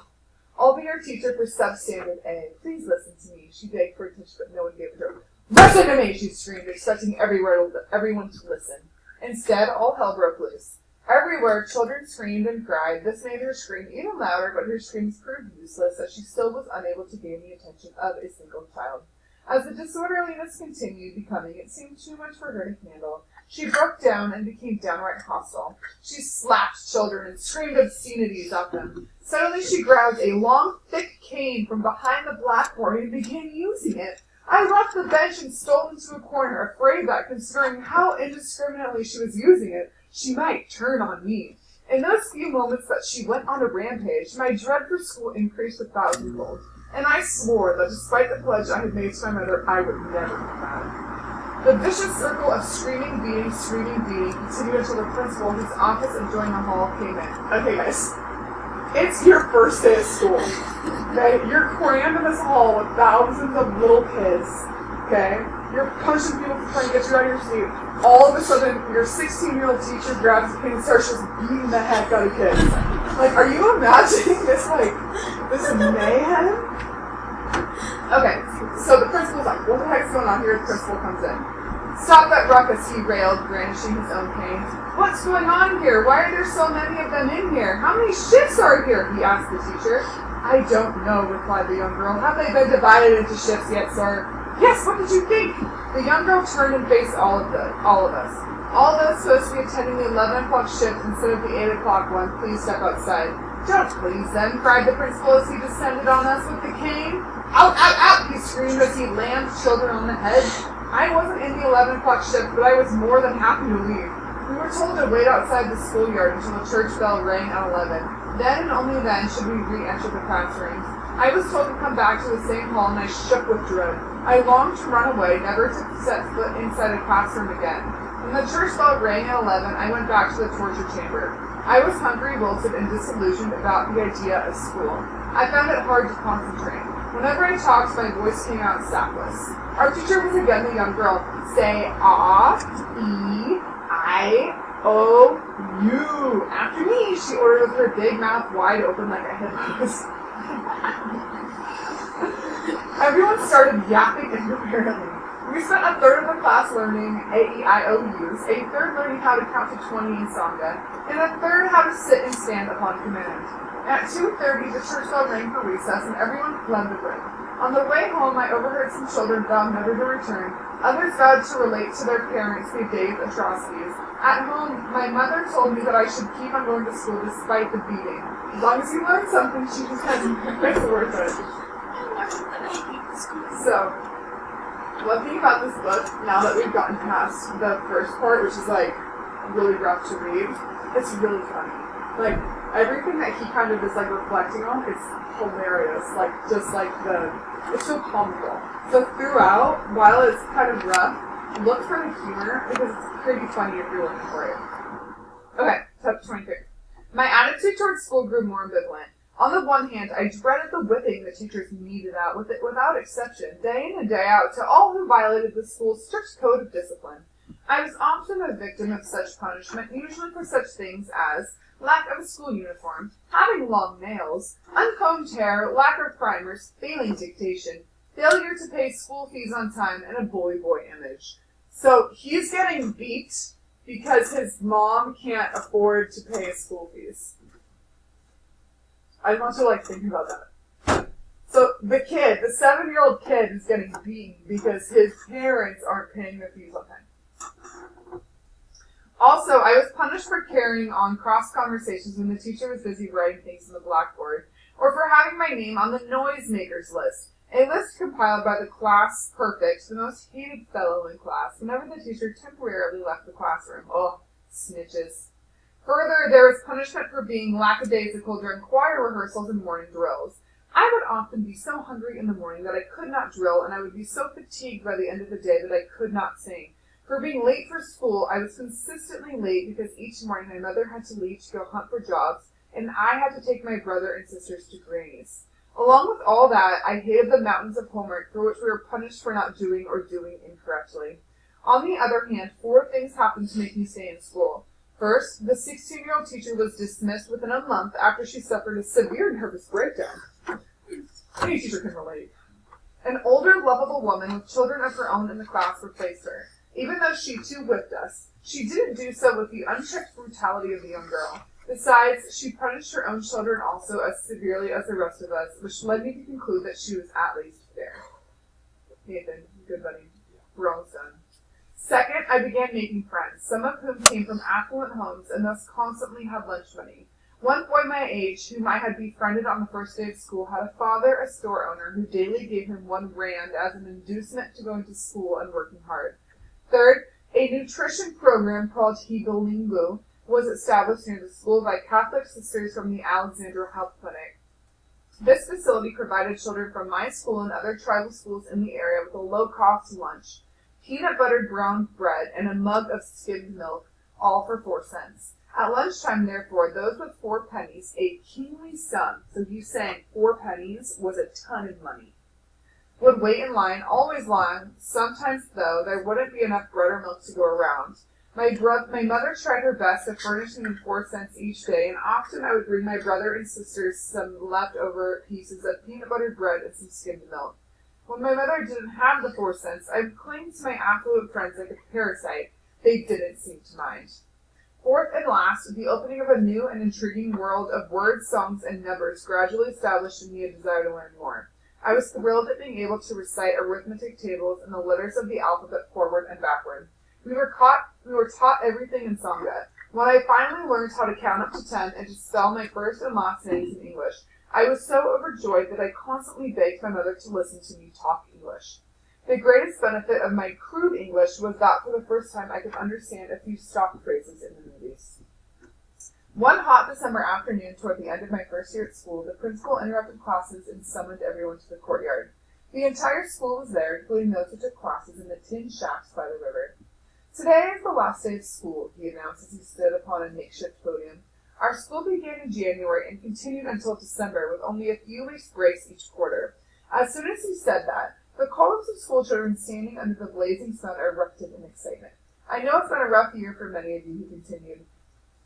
I'll be your teacher for substandard A. Please listen to me, she begged for attention, but no one gave it to her. Listen to me, she screamed, expecting everyone to listen. Instead, all hell broke loose. Everywhere, children screamed and cried. This made her scream even louder, but her screams proved useless, as she still was unable to gain the attention of a single child. As the disorderliness continued becoming, it seemed too much for her to handle. She broke down and became downright hostile. She slapped children and screamed obscenities at them. Suddenly she grabbed a long, thick cane from behind the blackboard and began using it. I left the bench and stole into a corner, afraid that, considering how indiscriminately she was using it, she might turn on me. In those few moments that she went on a rampage, my dread for school increased 1,000-fold, and I swore that despite the pledge I had made to my mother, I would never be mad. The vicious circle of screaming, beating, continued until the principal, whose office adjoined the hall, came in. Okay, guys. It's your first day of school. Okay? You're crammed in this hall with thousands of little kids. Okay? You're punching people for trying to get you out of your seat. All of a sudden, your 16-year-old teacher grabs a cane and starts just beating the heck out of kids. Like, are you imagining this mayhem? Okay, so the principal's like, what the heck's going on here? The principal comes in. Stop that ruckus, he railed, brandishing his own cane. What's going on here? Why are there so many of them in here? How many shifts are here? He asked the teacher. I don't know, replied the young girl. Have they been divided into shifts yet, sir? Yes, what did you think? The young girl turned and faced all of us. All those supposed to be attending the 11 o'clock shift instead of the 8 o'clock one, please step outside. Don't please them, cried the principal as he descended on us with the cane. Out, out, out, he screamed as he lammed children on the head. I wasn't in the 11 o'clock shift, but I was more than happy to leave. We were told to wait outside the schoolyard until the church bell rang at 11. Then and only then should we re-enter the classrooms. I was told to come back to the same hall, and I shook with dread. I longed to run away, never to set foot inside a classroom again. When the church bell rang at 11, I went back to the torture chamber. I was hungry, wilted, and disillusioned about the idea of school. I found it hard to concentrate. Whenever I talked, my voice came out sapless. Our teacher was again the young girl. Say A, E, I, O, U. After me, she ordered with her big mouth wide open like a hippopotamus. Everyone started yapping incoherently. We spent a third of the class learning A-E-I-O-U's, a third learning how to count to 20 in Sangha, and a third how to sit and stand upon command. At 2:30, the church bell rang for recess, and everyone fled the room. On the way home, I overheard some children vow never to return. Others vowed to relate to their parents the day's atrocities. At home, my mother told me that I should keep on going to school despite the beating. As long as you learn something, she just has it's worth it. So, one thing about this book, now that we've gotten past the first part, which is like really rough to read, it's really funny. Like, everything that he kind of is like reflecting on, it's hilarious. Like, just like it's so comical. So throughout, while it's kind of rough, look for the humor because it's pretty funny if you're looking for it. Okay, chapter 23. My attitude towards school grew more ambivalent. On the one hand, I dreaded the whipping the teachers meted out without exception, day in and day out, to all who violated the school's strict code of discipline. I was often a victim of such punishment, usually for such things as lack of a school uniform, having long nails, uncombed hair, lack of primers, failing dictation, failure to pay school fees on time, and a boy image. So he's getting beat because his mom can't afford to pay his school fees. I want you to think about that. So the kid, the 7-year-old kid, is getting beaten because his parents aren't paying their fees on time. Also, I was punished for carrying on cross conversations when the teacher was busy writing things on the blackboard, or for having my name on the noisemakers list, a list compiled by the class perfect, the most hated fellow in class, whenever the teacher temporarily left the classroom. Oh, snitches. Further, there was punishment for being lackadaisical during choir rehearsals and morning drills. I would often be so hungry in the morning that I could not drill, and I would be so fatigued by the end of the day that I could not sing. For being late for school, I was consistently late because each morning my mother had to leave to go hunt for jobs, and I had to take my brother and sisters to Granny's. Along with all that, I hated the mountains of homework for which we were punished for not doing or doing incorrectly. On the other hand, 4 things happened to make me stay in school. First, the 16-year-old teacher was dismissed within a month after she suffered a severe nervous breakdown. Any teacher can relate. An older, lovable woman with children of her own in the class replaced her. Even though she too whipped us, she didn't do so with the unchecked brutality of the young girl. Besides, she punished her own children also as severely as the rest of us, which led me to conclude that she was at least fair. Nathan, good buddy. We're almost done. Second, I began making friends, some of whom came from affluent homes and thus constantly had lunch money. One boy my age, whom I had befriended on the first day of school, had a father, a store owner, who daily gave him 1 rand as an inducement to going to school and working hard. Third, a nutrition program called Higalingu was established near the school by Catholic sisters from the Alexandra Health Clinic. This facility provided children from my school and other tribal schools in the area with a low-cost lunch, peanut buttered brown bread, and a mug of skimmed milk, all for 4 cents. At lunchtime, therefore, those with 4 pennies, a kingly sum, so you saying 4 pennies was a ton of money, would wait in line, always long. Sometimes, though, there wouldn't be enough bread or milk to go around. My mother tried her best to furnish me 4 cents each day, and often I would bring my brother and sisters some leftover pieces of peanut buttered bread and some skimmed milk. When my mother didn't have the 4 cents, I would cling to my affluent friends like a parasite. They didn't seem to mind. Fourth and last, the opening of a new and intriguing world of words, songs, and numbers gradually established in me a desire to learn more. I was thrilled at being able to recite arithmetic tables and the letters of the alphabet forward and backward. We were taught everything in Sangha. When I finally learned how to count up to 10 and to spell my first and last names in English, I was so overjoyed that I constantly begged my mother to listen to me talk English. The greatest benefit of my crude English was that for the first time I could understand a few stock phrases in the movies. One hot December afternoon toward the end of my first year at school, the principal interrupted classes and summoned everyone to the courtyard. The entire school was there, including those who took classes in the tin shacks by the river. Today is the last day of school, he announced as he stood upon a makeshift podium. Our school began in January and continued until December, with only a few weeks' breaks each quarter. As soon as he said that, the columns of school children standing under the blazing sun erupted in excitement. I know it's been a rough year for many of you, he continued,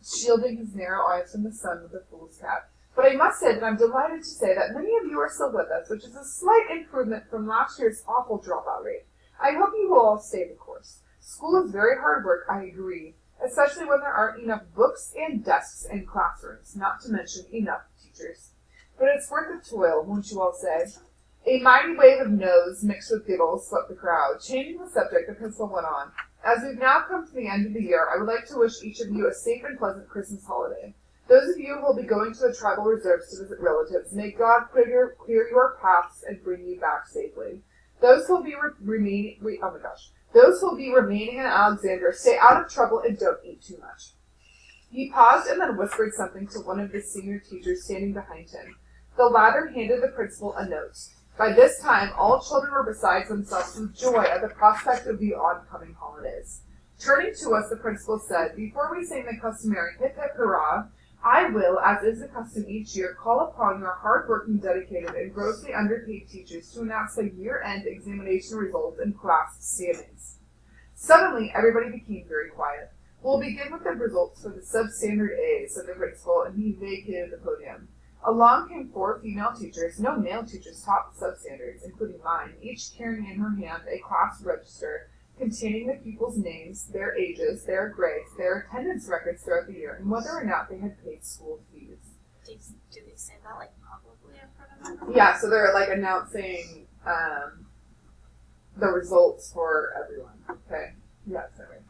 shielding his narrow eyes from the sun with a fool's cap. But I must say that I'm delighted to say that many of you are still with us, which is a slight improvement from last year's awful dropout rate. I hope you will all stay the course. School is very hard work, I agree, especially when there aren't enough books and desks and classrooms, not to mention enough teachers. But it's worth the toil, won't you all say? A mighty wave of no's mixed with giggles swept the crowd. Changing the subject, the principal went on. As we've now come to the end of the year, I would like to wish each of you a safe and pleasant Christmas holiday. Those of you who will be going to the tribal reserves to visit relatives, may God clear your paths and bring you back safely. Those who will be remaining in Alexandria, stay out of trouble and don't eat too much. He paused and then whispered something to one of the senior teachers standing behind him. The latter handed the principal a note. By this time, all children were beside themselves with joy at the prospect of the oncoming holidays. Turning to us, the principal said, before we sing the customary hip hip hurrah, I will, as is the custom each year, call upon your hard-working, dedicated, and grossly underpaid teachers to announce the year-end examination results and class standings. Suddenly, everybody became very quiet. We'll begin with the results for the substandard A, said the principal, and he vacated the podium. Along came 4 female teachers. No male teachers taught the substandards, including mine, each carrying in her hand a class register containing the pupils' names, their ages, their grades, their attendance records throughout the year, and whether or not they had paid school fees. Do they say that, like, publicly in front of everyone? Yeah, so they're, like, announcing the results for everyone. Okay? Yeah, sorry.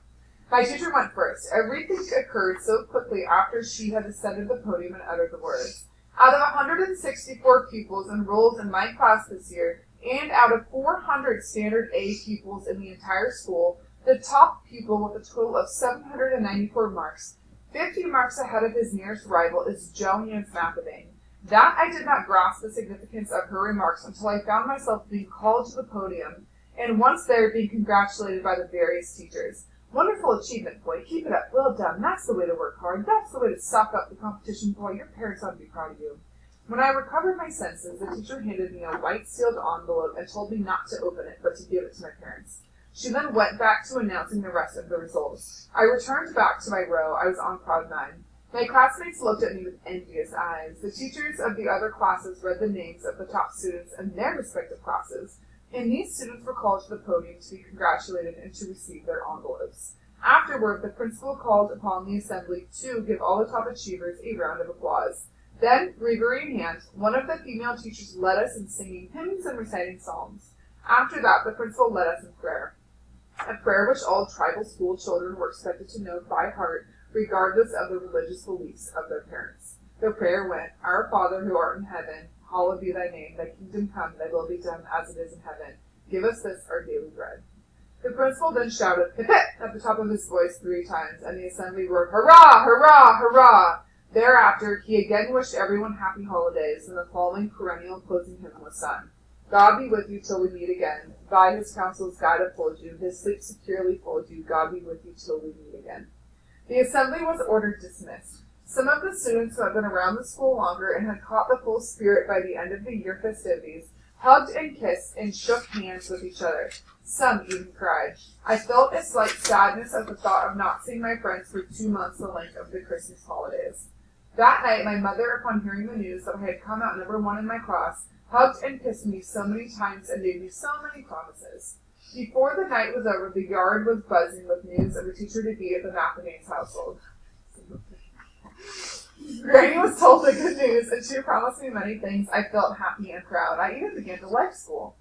My teacher went first. Everything occurred so quickly after she had ascended the podium and uttered the words. Out of 164 pupils enrolled in my class this year, and out of 400 standard A pupils in the entire school, the top pupil with a total of 794 marks, 50 marks ahead of his nearest rival, is Joe Hans McAbane. That I did not grasp the significance of her remarks until I found myself being called to the podium, and once there being congratulated by the various teachers. Wonderful achievement, boy. Keep it up. Well done. That's the way to work hard. That's the way to stock up the competition, boy. Your parents ought to be proud of you. When I recovered my senses, the teacher handed me a white sealed envelope and told me not to open it, but to give it to my parents. She then went back to announcing the rest of the results. I returned back to my row. I was on crowd 9. My classmates looked at me with envious eyes. The teachers of the other classes read the names of the top students in their respective classes, and these students were called to the podium to be congratulated and to receive their envelopes. Afterward, the principal called upon the assembly to give all the top achievers a round of applause. Then, breviary in hand, one of the female teachers led us in singing hymns and reciting psalms. After that, the principal led us in prayer, a prayer which all tribal school children were expected to know by heart, regardless of the religious beliefs of their parents. The prayer went, Our Father who art in heaven, hallowed be thy name, thy kingdom come, thy will be done as it is in heaven. Give us this our daily bread. The principal then shouted, hip hip, at the top of his voice 3 times, and the assembly roared, hurrah, hurrah, hurrah! Thereafter, he again wished everyone happy holidays, and the following perennial closing hymn was sung. God be with you till we meet again. By his counsels God uphold you, his sleep securely fold you. God be with you till we meet again. The assembly was ordered dismissed. Some of the students who had been around the school longer and had caught the full spirit by the end of the year festivities hugged and kissed and shook hands with each other. Some even cried. I felt a slight sadness at the thought of not seeing my friends for 2 months the length of the Christmas holidays. That night, my mother, upon hearing the news that I had come out number 1 in my class, hugged and kissed me so many times and made me so many promises. Before the night was over, the yard was buzzing with news of a teacher-to-be at the McNamara's household. Granny was told the good news, and she promised me many things. I felt happy and proud. I even began to like school.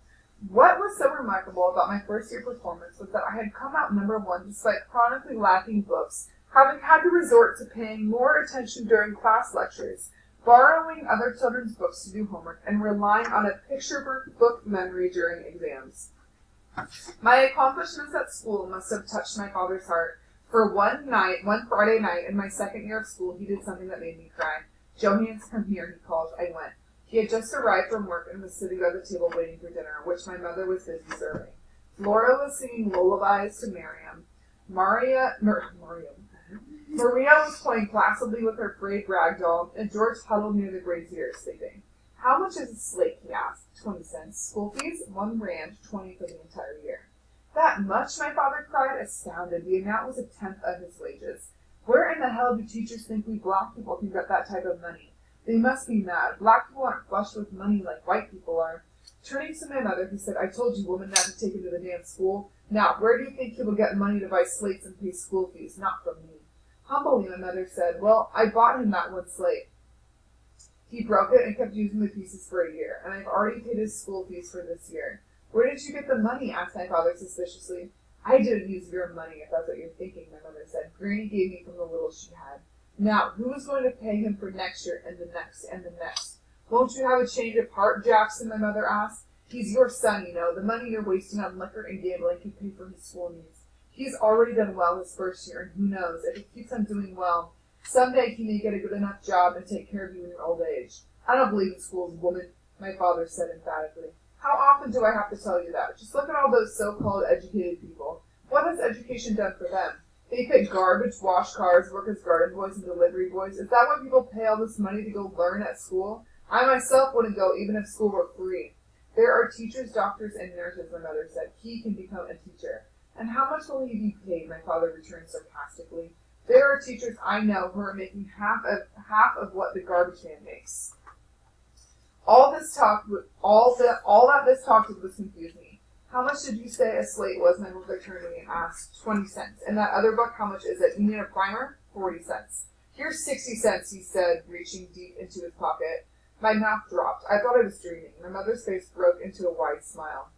What was so remarkable about my first year performance was that I had come out number 1 despite chronically lacking books, having had to resort to paying more attention during class lectures, borrowing other children's books to do homework, and relying on a picture book memory during exams. My accomplishments at school must have touched my father's heart, for one Friday night in my 2nd year of school, he did something that made me cry. Johannes, come here, he called. I went. He had just arrived from work and was sitting by the table waiting for dinner, which my mother was busy serving. Flora was singing lullabies to Miriam. Maria was playing placidly with her frayed rag doll, and George huddled near the brazier, sleeping. How much is a slate, he asked. 20 cents. School fees, 1 rand, 20 for the entire year. That much, my father cried, astounded. The amount was 1/10 of his wages. Where in the hell do teachers think we black people can get that type of money? They must be mad. Black people aren't flush with money like white people are. Turning to my mother, he said, I told you, woman, not to take him to the damn school. Now, where do you think he will get money to buy slates and pay school fees? Not from me. Humbly, my mother said, well, I bought him that 1 slate. He broke it and kept using the pieces for a year, and I've already paid his school fees for this year. Where did you get the money? Asked my father suspiciously. I didn't use your money, if that's what you're thinking, my mother said. Granny gave me from the little she had. Now, who is going to pay him for next year and the next and the next? Won't you have a change of heart, Jackson, my mother asked. He's your son, you know. The money you're wasting on liquor and gambling can pay for his school needs. He's already done well his first year, and who knows, if he keeps on doing well, someday he may get a good enough job and take care of you in your old age. I don't believe in schools, woman, my father said emphatically. How often do I have to tell you that? Just look at all those so-called educated people. What has education done for them? They pick garbage, wash cars, work as garden boys and delivery boys. Is that why people pay all this money to go learn at school? I myself wouldn't go even if school were free. There are teachers, doctors, and nurses, my mother said. He can become a teacher. And how much will he be paid? My father returned sarcastically. There are teachers I know who are making half of what the garbage man makes. All that this talk was confused me. How much did you say a slate was? My mother turned to me and asked. 20 cents. And that other book, how much is it? You need a primer? 40 cents. Here's 60 cents, he said, reaching deep into his pocket. My mouth dropped. I thought I was dreaming. My mother's face broke into a wide smile.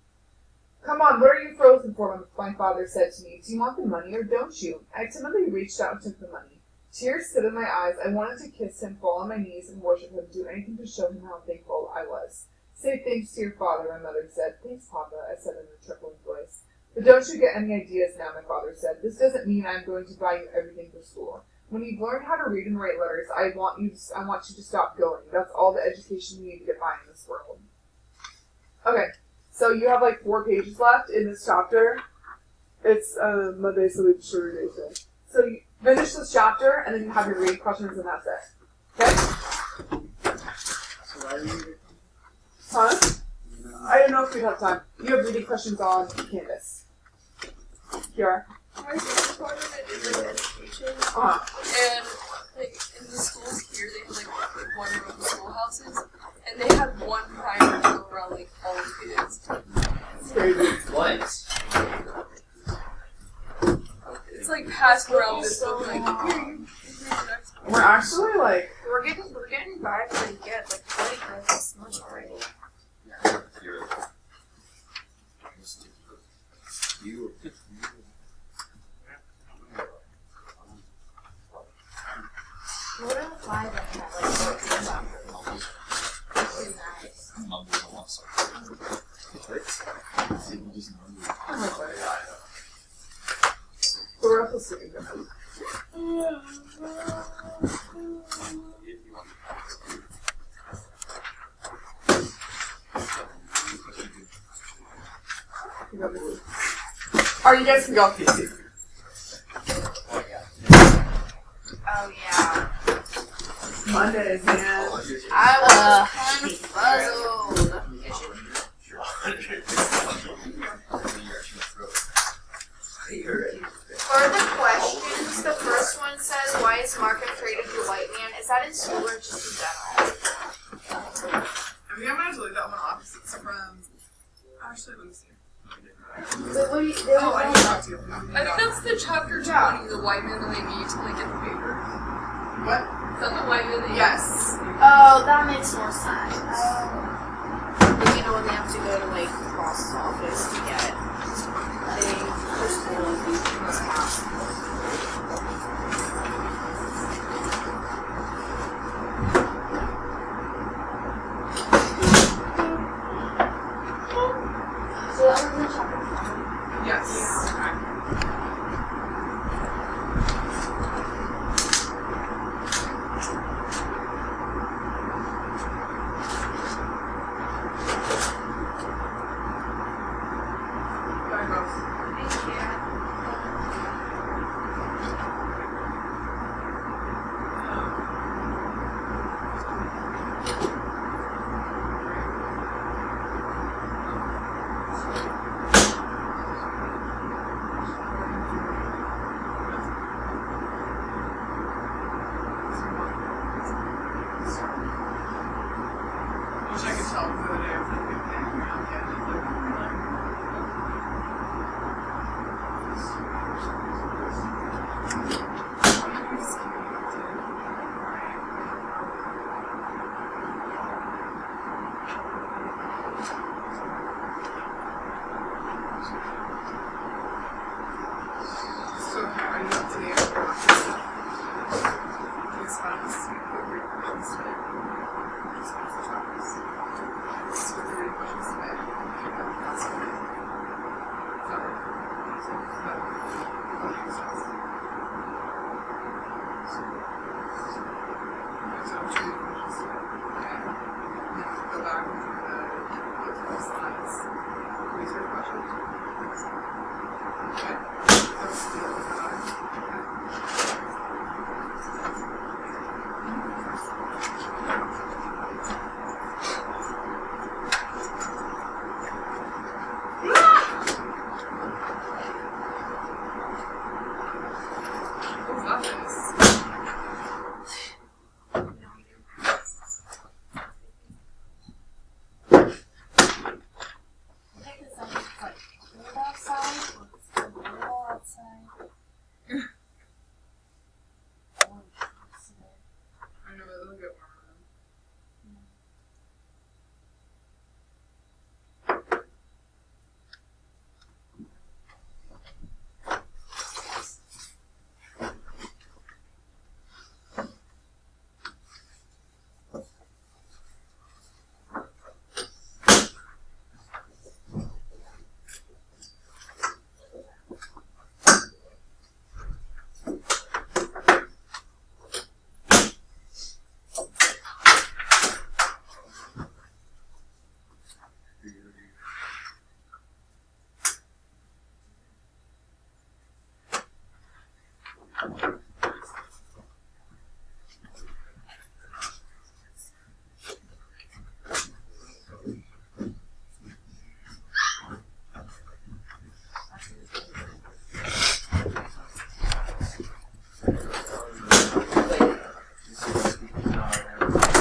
Come on, what are you frozen for? My father said to me. Do you want the money or don't you? I timidly reached out and took the money. Tears stood in my eyes. I wanted to kiss him, fall on my knees, and worship him, do anything to show him how thankful I was. Say thanks to your father, my mother said. Thanks, Papa, I said in a trembling voice. But don't you get any ideas now, my father said. This doesn't mean I'm going to buy you everything for school. When you've learned how to read and write letters, I want you to stop going. That's all the education you need to get by in this world. Okay, so you have like 4 pages left in this chapter. It's Monday, so it's shorter day today. So you finish this chapter, and then you have your reading questions, and that's it. Okay? So why are you Huh? I don't know if we have time. You have reading questions on Canvas. Here. My sister's part of it is like education, Uh-huh. and like in the schools here, they have like one-room schoolhouses, and they have one primer to go around like all the kids. It's crazy. What? It's like passed around this book, like here's the next one. We're actually like, We're getting by pretty good. Like, really good this much already. What are the 5 that have like 14 chapters? Pretty nice. oh my god. We're also sitting there. Alright, you guys can go. Oh yeah. Mondays, man. I was kind of puzzled. For the questions, the first one says, "Why is Mark afraid of the white man?" Is that in school or just in general? I think I'm gonna delete that one off. It's from. Actually, let me see. Oh, I can talk to you. I think that's the chapter 20, the white man that they need to like get the paper. What? Is that the white man that Yes. Oh, that makes more sense. Like, you know, when they have to go to like the boss's office to get it. They push the in this house. So that was in chapter 20. Yes. Thank you.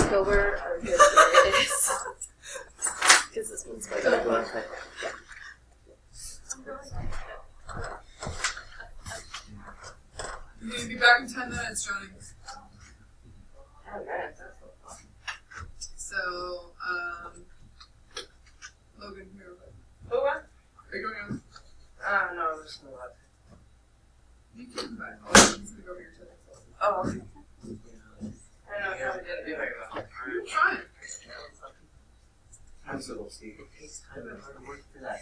October or good year it is. Because this one's going to You're gonna be back in 10 minutes, Johnny. So, Logan, here. Oh, what? Are you going on? No, I'm just gonna let. You can come back. He's gonna go over your tennis. Oh, okay. I know, yeah, I did. You're fine. I'm so little Steve. It takes time and hard work for that.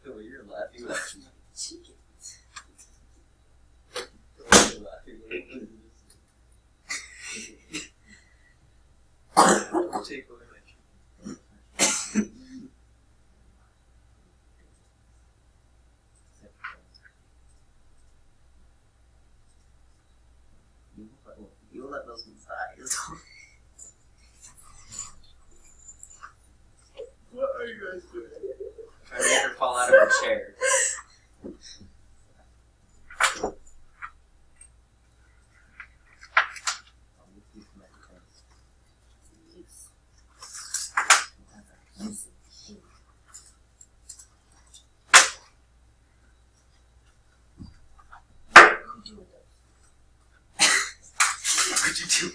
The way you're laughing at chickens. The way you're laughing at take away my chicken. You will let those ones die. What are you guys doing? Trying to make her fall out of her chair. What'd you do?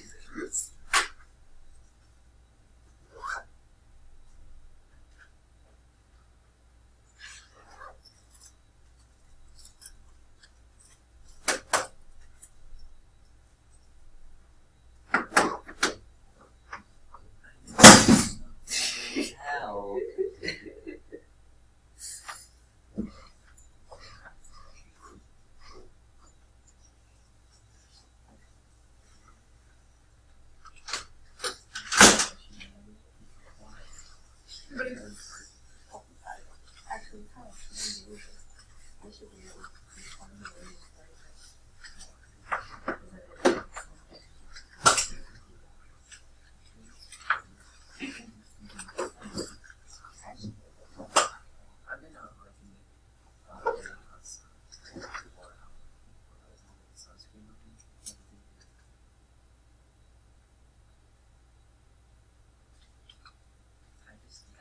Hell. Everybody. actually kind of I should be able to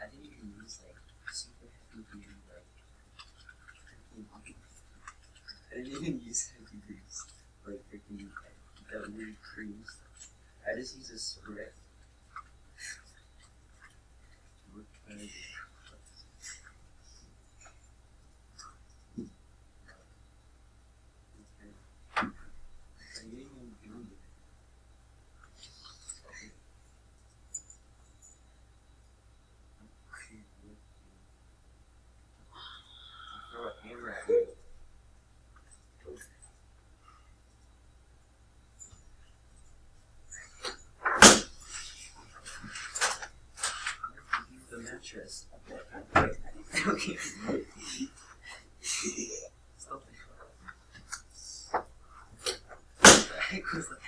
I didn't even use like super heavy duty like I didn't even use heavy grease like freaking that weird creams. I just use a spray. What can I do? I didn't even do it. Throw a hammer at you. The mattress. Okay. Stop it. What the heck was that?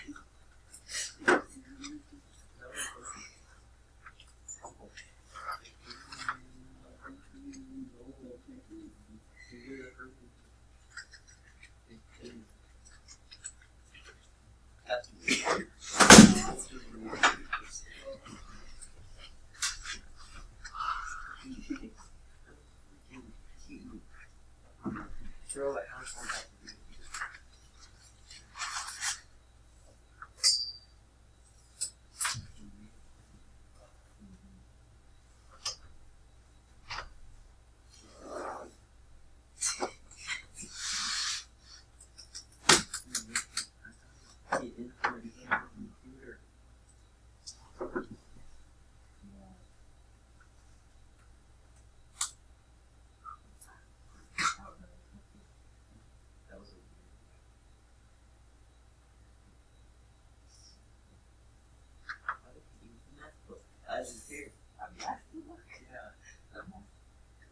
I just hear. A meth book? Yeah.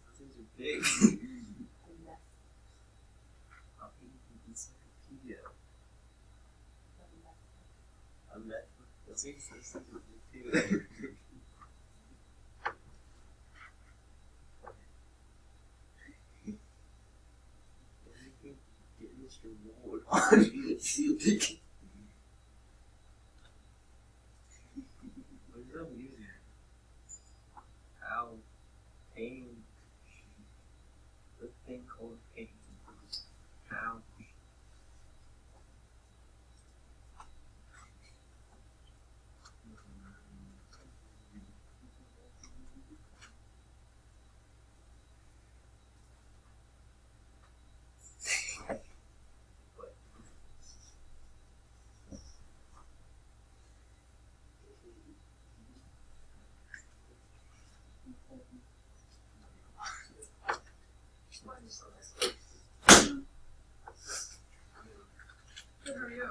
Those things are big. I'll be an encyclopedia. A meth book. Those things are big too. Get Mr. Ward on you and see if they can. What is that music? How pain. The thing called pain. How. Good, how are you?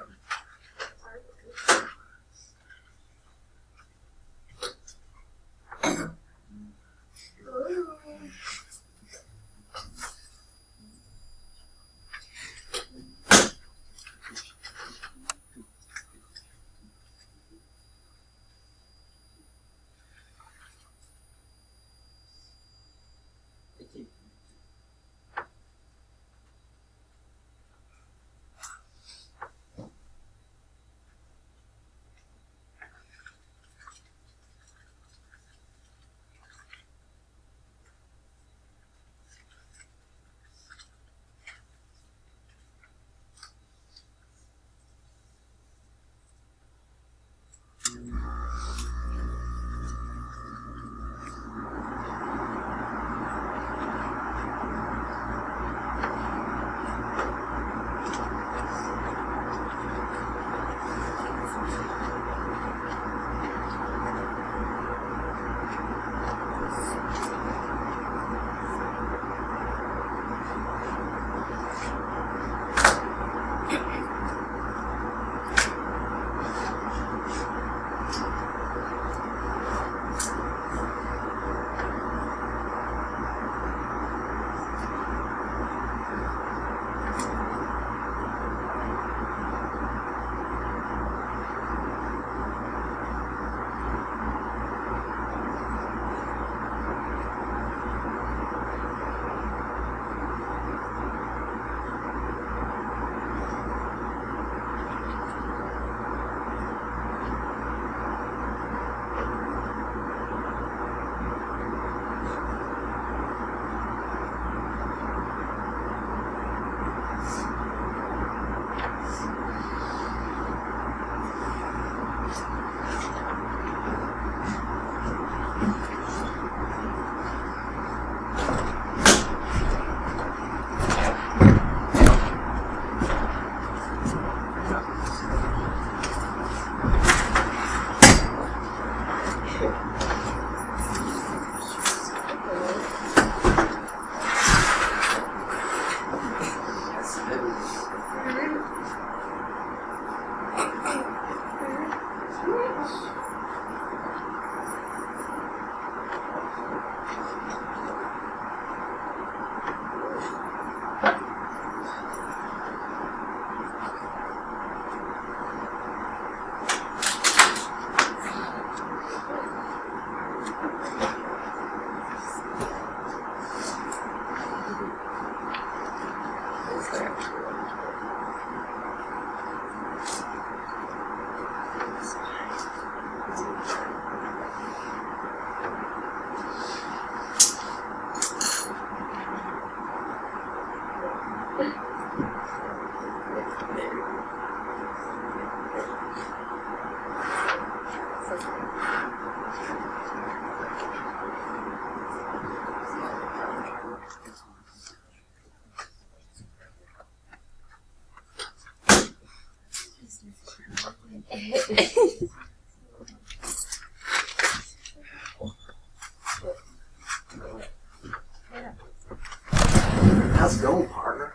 How's it going, partner?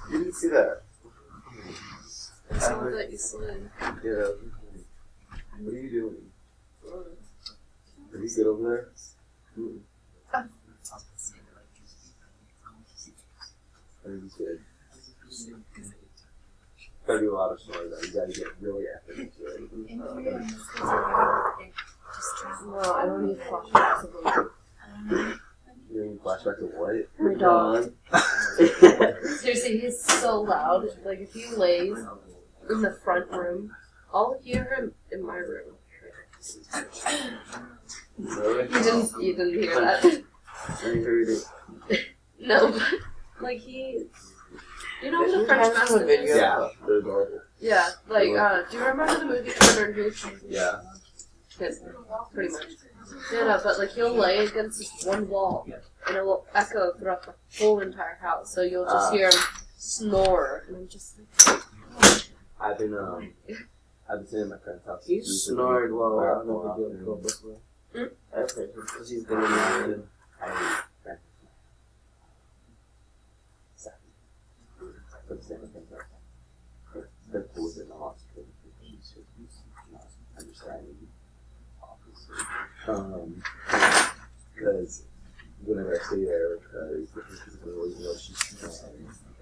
You didn't see that. I saw that you slid. Yeah. What are you doing? Are you good over there? I think he's good. Gotta do a lot of snoring though. You gotta get really epic into it. No, I don't need flashbacks of them. You need flashback to what? My dog. Seriously, he's so loud. Like, if he lays in the front room, I'll hear him in my room. Really? You didn't hear that. I heard it. No, but, like, he... You know the French Mastiff is? Yeah, they're adorable. Yeah, like, do you remember the movie Turner and Hooch? Yeah. Yes, pretty much. Yeah, no, but, like, he'll lay against this one wall, and it will echo throughout the whole entire house, so you'll just hear him snore, and I'm just like... I've been staying at my friend's house. He snored while I don't know if you're doing before. I've heard him because he's been in the room. They're cool in the hospital. Understanding, obviously. Because whenever I stay there, because she's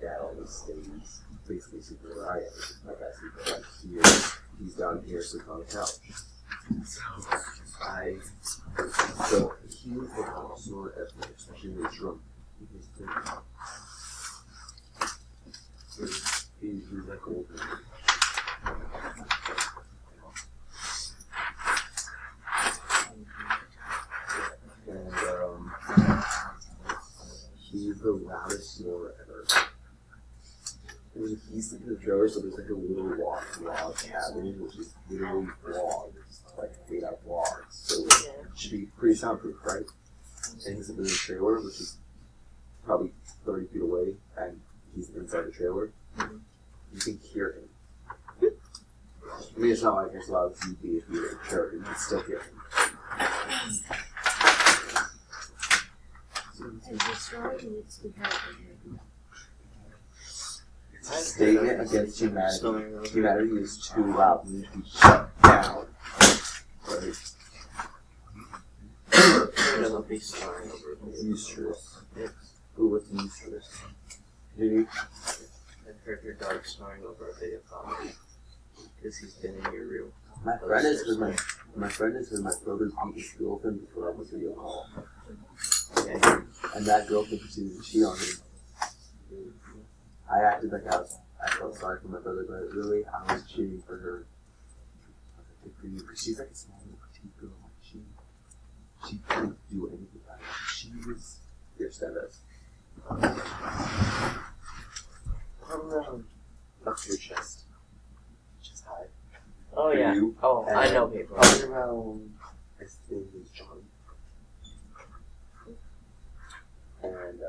dad always stays basically sleeping where I am. Like I sleep like here, he's down here sleeping on the couch. So he was like also especially when he's drunk. He's like old. And he's the loudest snorer ever. He's in the trailer, so there's like a little log cabin, which is literally logs, like made out of logs. So it should be pretty soundproof, right? And he's in the trailer, which is probably 30 feet away, and he's inside the trailer. You can hear him. I mean, it's not like there's a lot of TV if you're in the trailer, you can still hear him. It's a statement against humanity. Humanity is too loud. We need to be shut down. Right? Eustress. Ooh, what's eustress? I've heard your dog snoring over a video call because he's been in your room. My friend has heard my brother beat his girlfriend before I was video call. And that girlfriend proceeded to cheat on him. I acted like I felt sorry for my brother, but really, I was cheering for her. I was like, for you, because she's like a small little petite girl. Like she couldn't do anything about it. She was your status. Up to your chest. Chest high. Oh For yeah. you. Oh, I know people. Probably around, I think it's John. And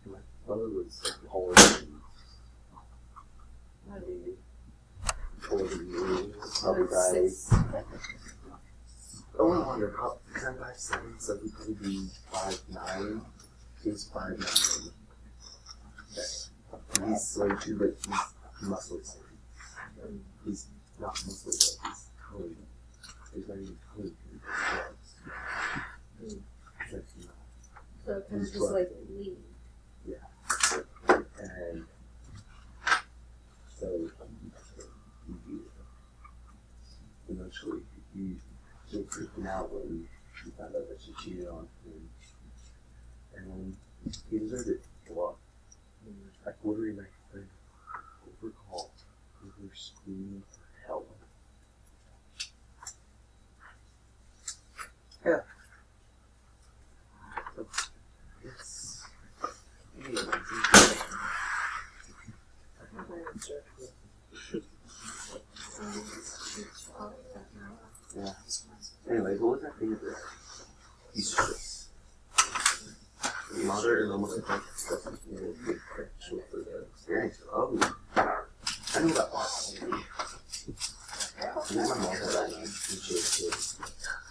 my brother was like taller than you, probably by. I wonder how, because I'm 5'7", so he could be 5'9". He's 5'9". Okay. He's like too, but he's muscly. He's not muscly, but he's toned. He's not even toned. So kind of just like lean. Yeah. And so eventually he was freaking out when he found out that she cheated on him. And he deserved it a lot. Like ordering my friend overcall over screaming for help. Yeah. It's yeah. Anyways, what was that thing there? Eustress. Mother and almost like experience. Oh, I knew that one. My mom had that night when she was a kid.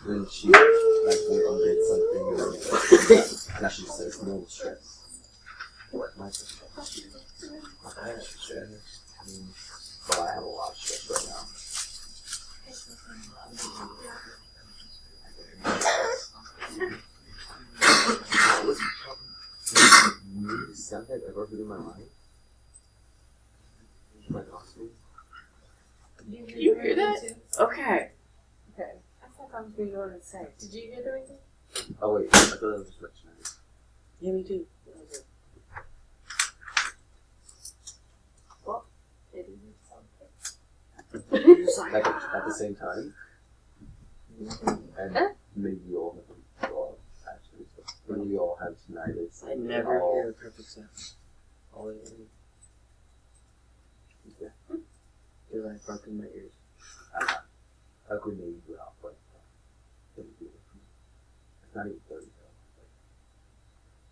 When she like did something and now she says no stress. What my stress? I have stress. But I have a lot of stress right now. Weirdest sound I've ever heard in my life. My nostrils. Did you hear that? Okay. Okay. I thought that was what you wanted to say. Did you hear the ringing? Oh wait, I thought that was just recognize. Yeah, me too. Well, it is something. Like at the same time. And maybe you all have them go out, actually. So when we all have tonight, it's I never all, hear the perfect sound. Always. Yeah. Feel like broken my ears. I could maybe go out, but it'll be it's not even 30 though. Like,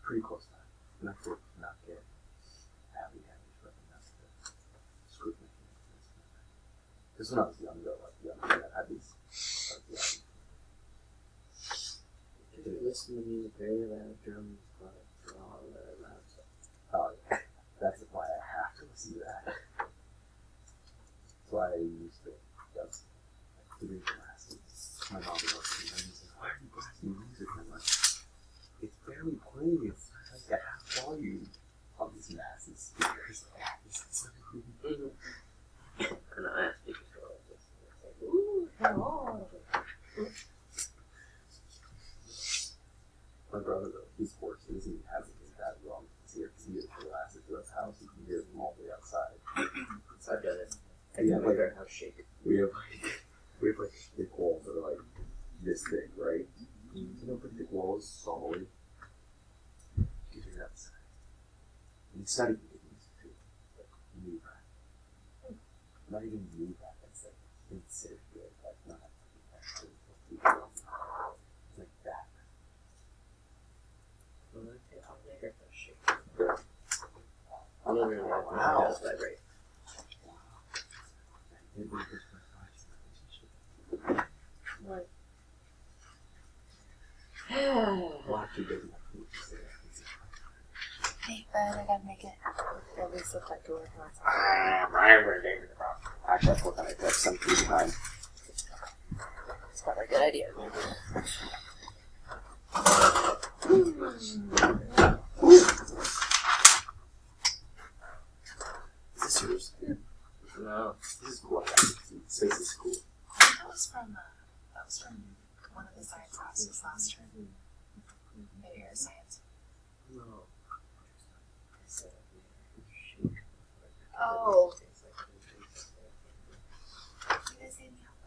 pretty close to that. Enough to not get badly damaged, but enough to screw my hands. Because when I was younger, I had these. If you listen to music very loud, drums, all that loud stuff. Oh, yeah. That's why I have to listen to that. That's why I used to just like 3 glasses. My mom would listen to me and say, "Why are you blasting music?" And I'm like, "It's barely playing. It's like a half volume on these massive speakers." And I asked people to go like this. And it's like, ooh, hello. My brother, though, he's forced. He doesn't have it as bad wrong. He's here because he has the glasses to his house. You can hear them all the way outside. I've done it. I Yeah, can like- figure out how to shake it. We have like thick walls that are like this thick, right? You know, but thick walls, solid. You can hear that outside. And it's not even getting used to like new rack. Not even new rack. It's like considered good. Like not actually. It's like that. Well, I think I'll figure out how to shake it. Literally, I think Wow. it does vibrate. It was just my last relationship. What? Well, actually, doesn't have to say that. Hey, bud, I gotta make it. At least look like door. Actually, I forgot I got some free time. It's probably a good idea. Is this yours? No. This is cool. Space is cool. That was from one of the science classes last term. Maybe your science. No. Oh. You guys need me help?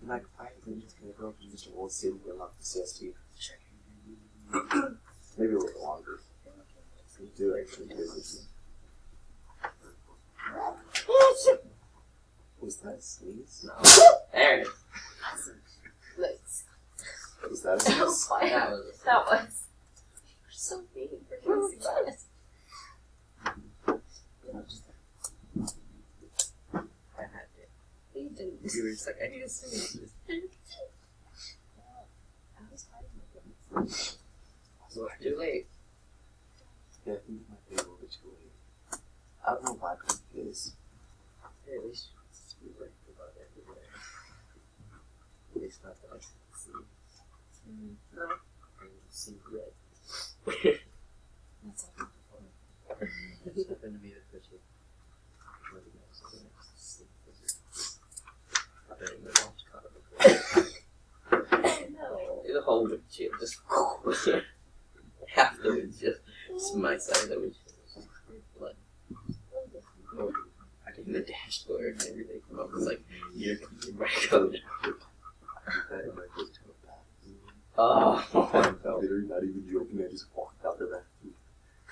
In like 5 minutes, can I go up to Mr. Old City and unlock the CST? Sure. Maybe a little longer. Do actually business. Was that a sneeze? No. There it is. Nice. Was that a That was fine. That was That was. You're so mean for doing that. I had it. You didn't. You were just like, I need to sing it. So it's too late. Yeah, I think it might be a little bit too late. I don't know why it is. Hey, at least we write about it everywhere. At least not that I can see. No. And see red. That's all. It's happened to me the first week. What do you know? So the next sleep was I bet my mom's caught up. No. The whole windshield just half the windshield. It's my side of the windshield. Blood. I did the dashboard and everything. Mom was like, you're gonna be my code. That in my first time bathroom. Oh, Literally not even joking. I just walked out the bathroom.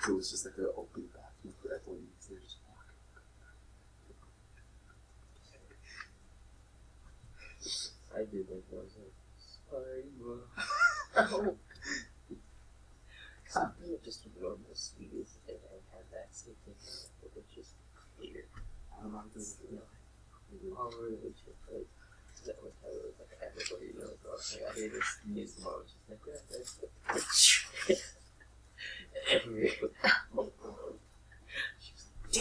It was just like an open bathroom for everyone. They just walking. I did like one. I was like, sorry, Mom. Oh. Cause I did just a normal speed and I had that safety camera, which is clear. I don't know if this is All over the windshield. Like, that was how it was like everybody knows. Like, I hear this news tomorrow. She's like, yeah, that's everywhere. She was like,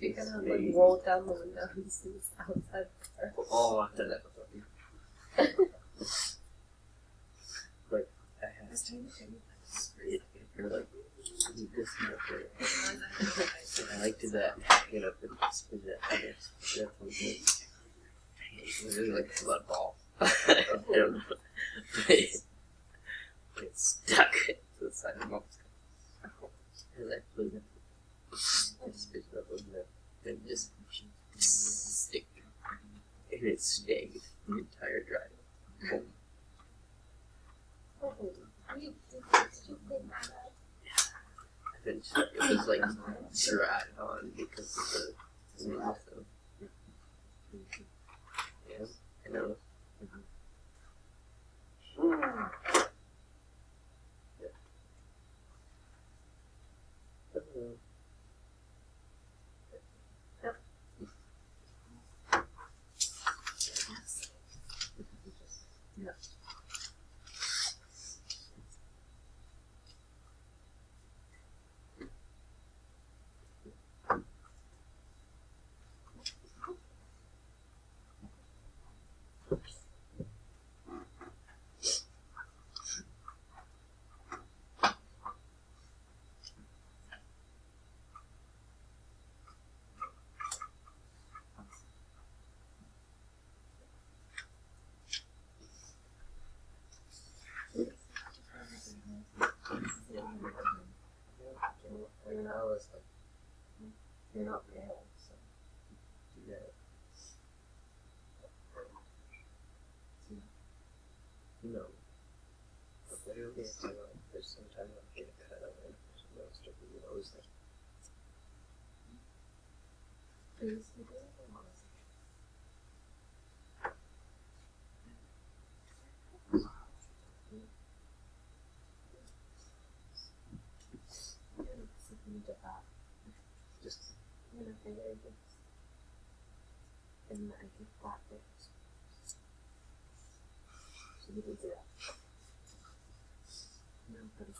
You kind of like roll it down the window and see what's outside the door. Oh, I've done that before. Like, I had to or like, you just know and I like to that, get up and spin it, and it's definitely it was like a blood ball. I don't know. It's stuck to the side of the mouth. And I put it, I spit it up in there, and just stick. And it stayed the entire drive. Eventually, it was like dried on because of the wind, so. Yeah, I know. And I was like, you're not pale, so do that. No. But literally, it's like, there's sometimes I'll get a cut of it, there's no strictly, you know, it's like, just And I can flap it. So you can do that. No, but it's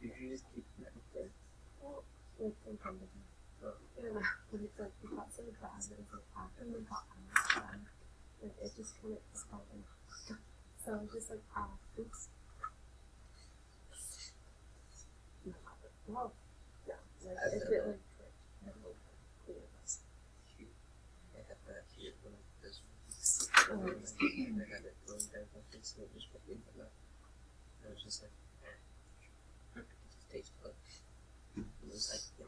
if you just keep it right there. well, like from the Oh. yeah, when it's like you got so bad that it's like after we got out, like it just kind of started. So it's just like, oops. Well, yeah, like if it like I don't know, clear this. I had that here when this one. I had it going down my face and it just went into that. I was just like, it just tastes good. It was like,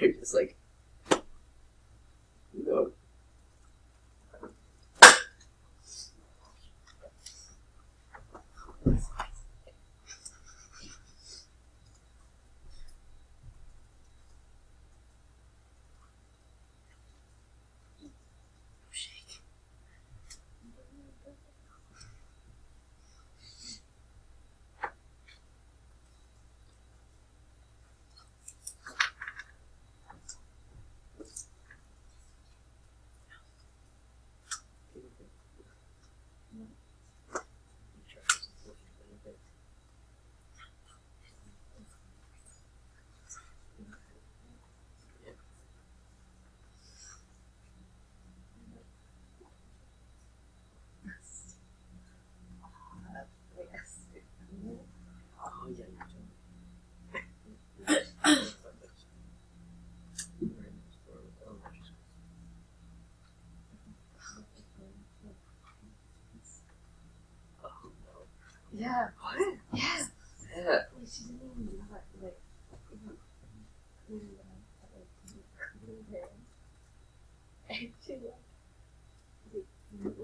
you're just like, no.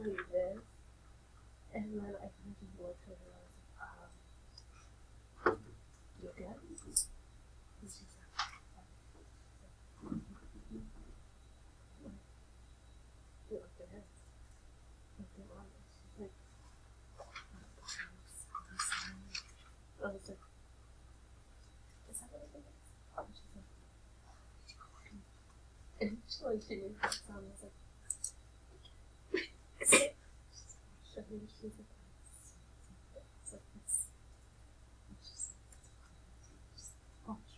like this, and then I kind of just looked at her and I was like, you good? And she's like, she looked at him, looked at mom, and she's like, I was like, is that what it is? And she's like, and she like, she made that sound, I was like, she's like, it's like this. And she's like, just watch.